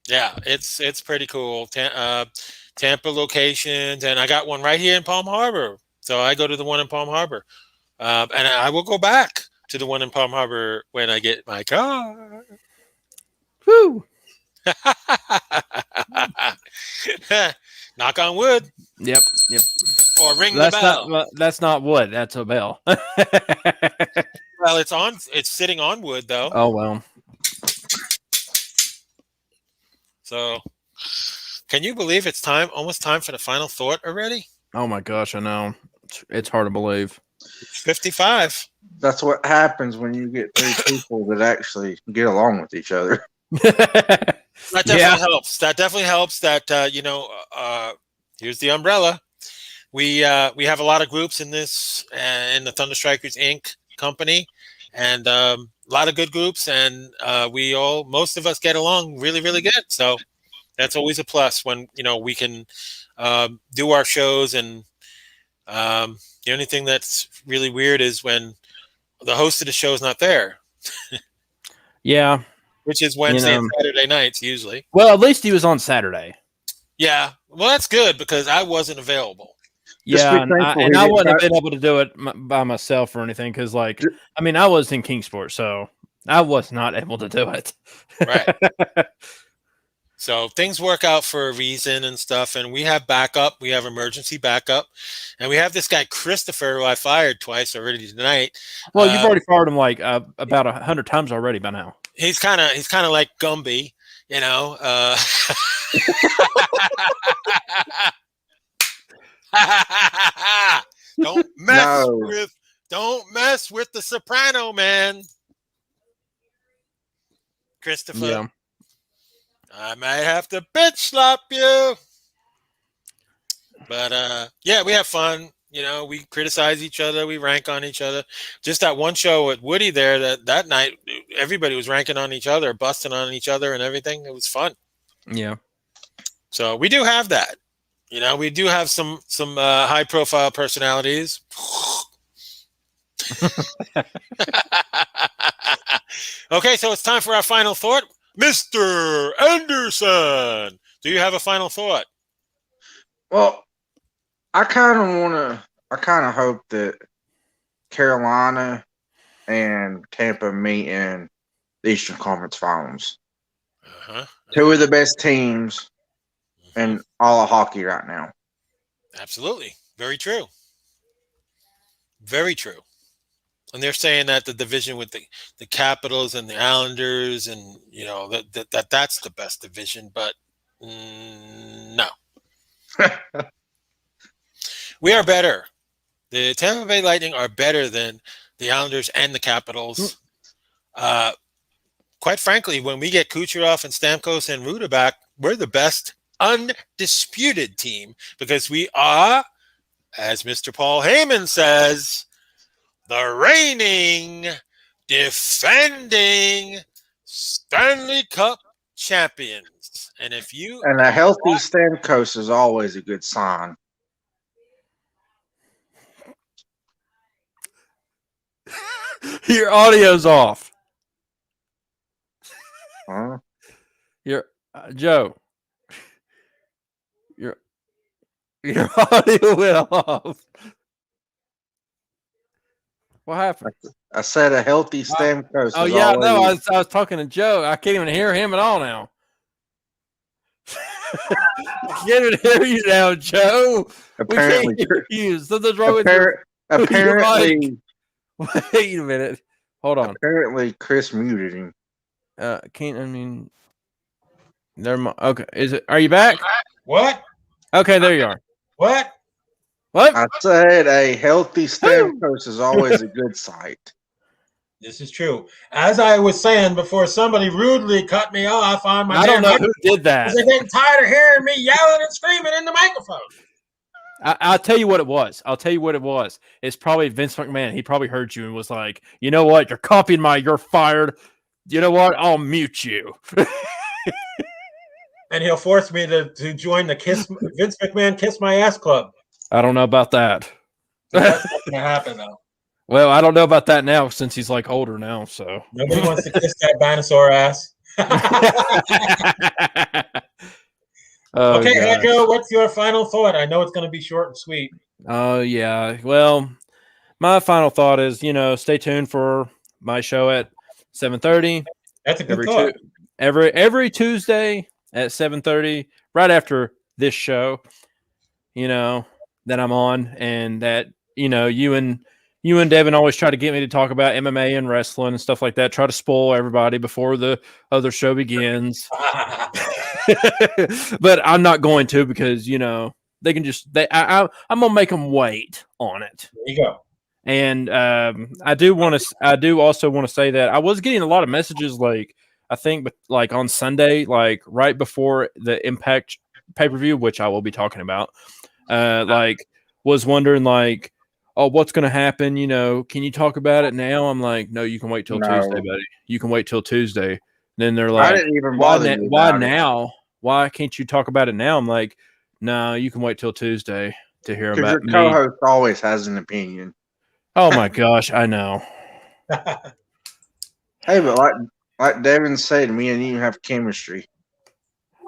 Yeah, it's pretty cool. Tampa locations, and I got one right here in Palm Harbor. So I go to the one in Palm Harbor, and I will go back to the one in Palm Harbor when I get my car. Woo! Knock on wood. Yep. Or ring the bell. That's not wood. That's a bell. Well, it's sitting on wood though. Oh well. So Can you believe it's time? Almost time for the final thought already. Oh my gosh, I know. It's hard to believe. 55. That's what happens when you get three people that actually get along with each other. That definitely Yeah. helps. That definitely helps. That here's the umbrella. We have a lot of groups in this in the Thunder Strikers Inc. company, and a lot of good groups, and most of us get along really, really good. So that's always a plus when we can do our shows. And the only thing that's really weird is when the host of the show is not there, Yeah. which is Wednesday and Saturday nights usually. Well, at least he was on Saturday. Yeah, well, that's good because I wasn't available. Just Yeah, be and thankful I he wouldn't have didn't been able to do it by myself or anything because, I was in Kingsport, so I was not able to do it. Right. So things work out for a reason and stuff, and we have backup. We have emergency backup, and we have this guy Christopher who I fired twice already tonight. Well, you've already fired him like about 100 times already by now. He's kind of like Gumby, you know. Don't mess with the Soprano man, Christopher. Yeah. I might have to bitch slap you. But yeah, we have fun. We criticize each other, we rank on each other. Just that one show at Woody there that night, everybody was ranking on each other, busting on each other and everything. It was fun. Yeah. So we do have that. We do have some high profile personalities. Okay, so it's time for our final thought. Mr. Anderson, do you have a final thought? Well, I kind of hope that Carolina and Tampa meet in the Eastern Conference Finals. Uh-huh. Two of the best teams in all of hockey right now. Absolutely. Very true. Very true. And they're saying that the division with the Capitals and the Islanders and, that's the best division, but no. We are better. The Tampa Bay Lightning are better than the Islanders and the Capitals. Quite frankly, when we get Kucherov and Stamkos and Ruda back, we're the best undisputed team because we are, as Mr. Paul Heyman says, the reigning, defending Stanley Cup champions. And a healthy Stamkos is always a good sign. Your audio's off. Huh? Your Joe. Your audio went off. What happened? I said a healthy Stamkos. Oh yeah, no, I was talking to Joe. I can't even hear him at all now. I can't even hear you now, Joe. Apparently, we can't hear you. Something's wrong with apparently. Wait a minute. Hold on. Apparently, Chris muted him. Okay. Are you back? What? Okay, there you are. What? What? I said a healthy Stamkos is always a good sight. This is true. As I was saying before, somebody rudely cut me off on my. I don't know who did that. They're getting tired of hearing me yelling and screaming in the microphone. I'll tell you what it was. It's probably Vince McMahon. He probably heard you and was like, you know what? You're copying you're fired. You know what? I'll mute you. And he'll force me to join the Vince McMahon Kiss My Ass Club. I don't know about that. That's not going to happen, though. Well, I don't know about that now since he's like older now. So nobody wants to kiss that dinosaur ass. Okay, Joe, what's your final thought? I know it's going to be short and sweet. Oh, yeah. Well, my final thought is, stay tuned for my show at 7:30. That's a good thought. Every Tuesday at 7:30, right after this show, that I'm on, and that, you and Devin always try to get me to talk about MMA and wrestling and stuff like that. Try to spoil everybody before the other show begins. But I'm not going to because they can just I'm gonna make them wait on it. There you go. And I do also want to say that I was getting a lot of messages like I think like on Sunday, like right before the Impact pay-per-view, which I will be talking about, like was wondering like, oh, what's going to happen? Can you talk about it now? I'm like, no, you can wait till Tuesday, buddy. You can wait till Tuesday. Then they're like, I didn't even bother you why about it. now? Why can't you talk about it now? I'm like, no, you can wait till Tuesday to hear Because about your me. co-host always has an opinion. Oh my gosh, I know. Hey, but like Devin said, me and you have chemistry.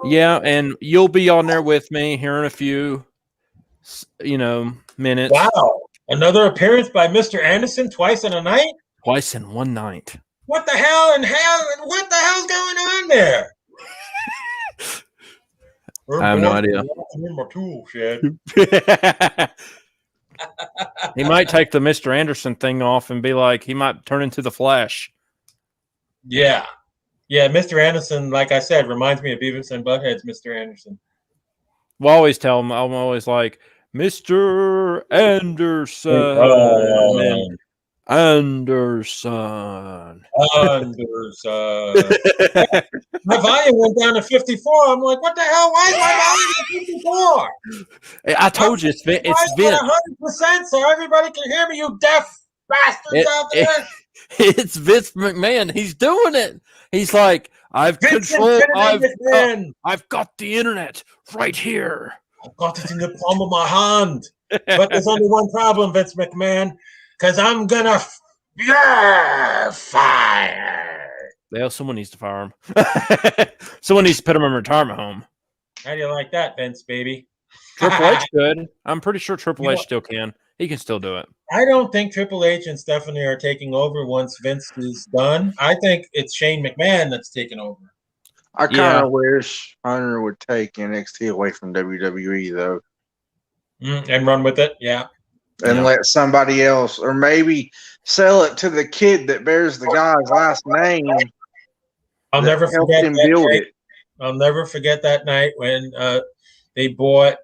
Yeah, and you'll be on there with me here in a few, minutes. Wow. Another appearance by Mr. Anderson twice in a night? Twice in one night. What the hell and what the hell's going on there? I have no idea. In my tool shed. He might take the Mr. Anderson thing off and be like, he might turn into the Flash. Yeah. Yeah, Mr. Anderson, like I said, reminds me of Beavis and Butthead's Mr. Anderson. We'll always tell him, I'm always like, Mr. Anderson. Anderson. My volume went down to 54. I'm like, what the hell? Why is my volume at 54? I told you, it's Vince. 100% so everybody can hear me, you deaf bastards out there. It's Vince McMahon. He's doing it. He's like, I've got the internet right here. I've got it in the palm of my hand. But there's only one problem, Vince McMahon, because I'm gonna fire. Well, someone needs to fire him. Someone needs to put him in a retirement home. How do you like that, Vince, baby? Triple H could. I'm pretty sure Triple H still can. He can still do it. I don't think Triple H and Stephanie are taking over once Vince is done. I think it's Shane McMahon that's taking over. I kind of wish Hunter would take NXT away from WWE, though. And run with it, yeah. And let somebody else, or maybe sell it to the kid that bears the guy's last name. I'll never forget him build night. it. I'll never forget that night when they bought.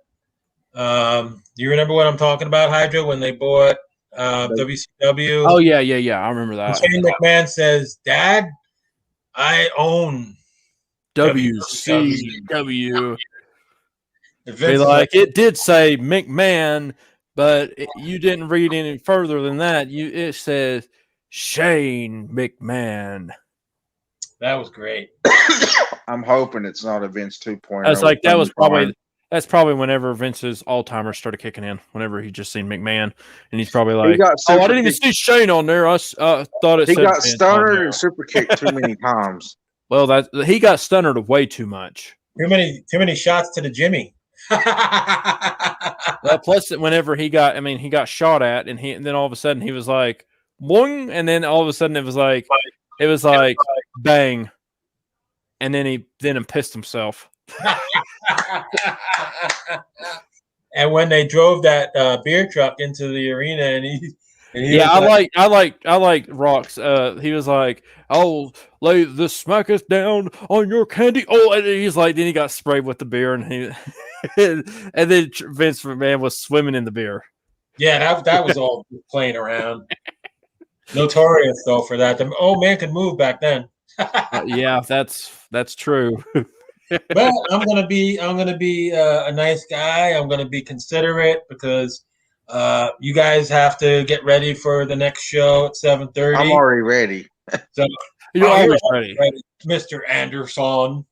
Do you remember what I'm talking about, Hydra? When they bought WCW? Oh yeah. I remember that. Shane McMahon says, "Dad, I own WCW." Be like, it did say McMahon, but you didn't read any further than that. It says Shane McMahon. That was great. I'm hoping it's not a Vince 2.0. I was like, that's probably whenever Vince's Alzheimer's started kicking in. Whenever he just seen McMahon, and he's probably like, "Oh, I didn't even see Shane on there. I thought it." He said got Vince stunned and super kicked too many times. Well, he got stunned way too much. Too many shots to the Jimmy. Well, plus whenever he got shot at, and then all of a sudden he was like, "Boing," and then all of a sudden it was like bang, and then he pissed himself. And when they drove that beer truck into the arena, and I like Rock's. He was like, "Oh, lay the smackers down on your candy." Oh, and he's like, then he got sprayed with the beer, and and then Vince McMahon was swimming in the beer. Yeah, that was all playing around. Notorious though for that. The old man could move back then. Yeah, that's true. But I'm gonna be a nice guy. I'm gonna be considerate because you guys have to get ready for the next show at 7:30. I'm already ready. So You're always ready, Mr. Anderson.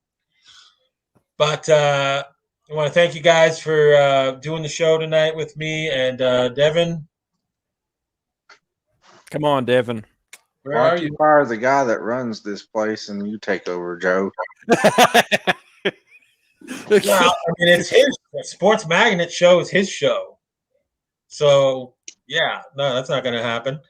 But I want to thank you guys for doing the show tonight with me and Devin. Come on, Devin. Where Why are don't you? you fire the guy that runs this place and you take over, Joe? Well, I mean, it's his Sports Magnet show is his show. So yeah, no, that's not going to happen.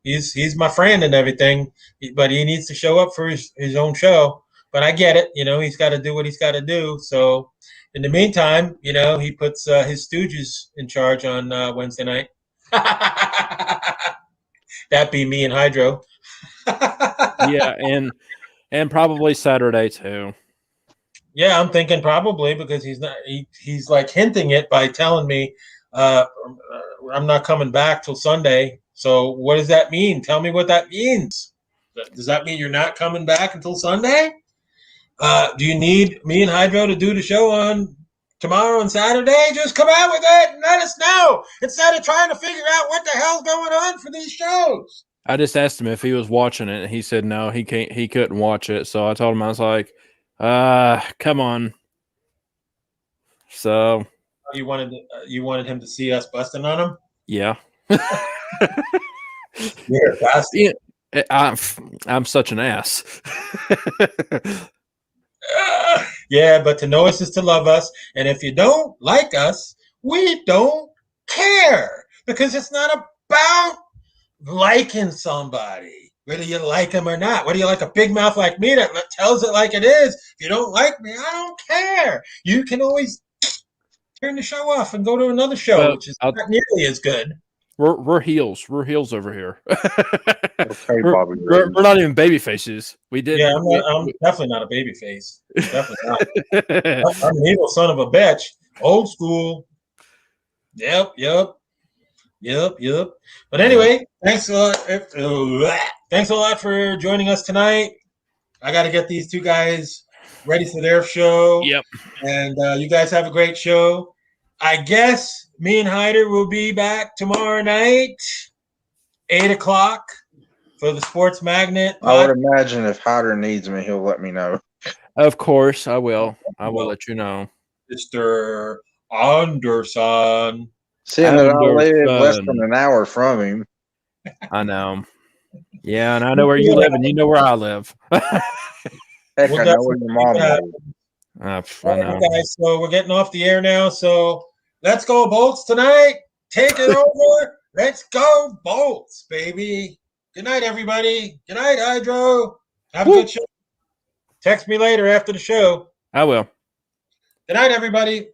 He's my friend and everything, but he needs to show up for his own show. But I get it. He's got to do what he's got to do. So in the meantime, he puts his stooges in charge on Wednesday night. That be me and Hydro. Yeah, and And probably Saturday too. Yeah, I'm thinking probably because he's like hinting it by telling me I'm not coming back till Sunday. So what does that mean? Tell me what that means. Does that mean you're not coming back until Sunday? Do you need me and Hydro to do the show on tomorrow and Saturday? Just come out with it and let us know instead of trying to figure out what the hell's going on for these shows. I just asked him if he was watching it, and he said no, he couldn't watch it. So I told him, I was like, come on. So You wanted him to see us busting on him? yeah. You're a bastard. Yeah, I'm such an ass. Yeah, but to know us is to love us. And if you don't like us, we don't care because it's not about liking somebody, whether you like them or not. Whether you like a big mouth like me that tells it like it is. If you don't like me, I don't care. You can always turn the show off and go to another show, which is not nearly as good. We're heels. We're heels over here. Okay, Bobby. We're not even baby faces. We did. Yeah, I'm definitely not a baby face. Definitely not. I'm an evil son of a bitch. Old school. Yep. But anyway, thanks a lot. Thanks a lot for joining us tonight. I got to get these two guys ready for their show. Yep. And you guys have a great show. I guess me and Hyder will be back tomorrow night, 8:00 for the Sports Magnet. I would imagine if Hyder needs me, he'll let me know. Of course, I will. I will let you know. Mr. Anderson. Seeing that I live less Anderson. than an hour from him. I know. Yeah, and I know where you live, and you know where I live. Heck, Well, I know where your mom lives. I All know. right, guys, so we're getting off the air now. So let's go Bolts tonight. Take it over. Let's go Bolts, baby. Good night, everybody. Good night, Hydro. Have a good show. Text me later after the show. I will. Good night, everybody.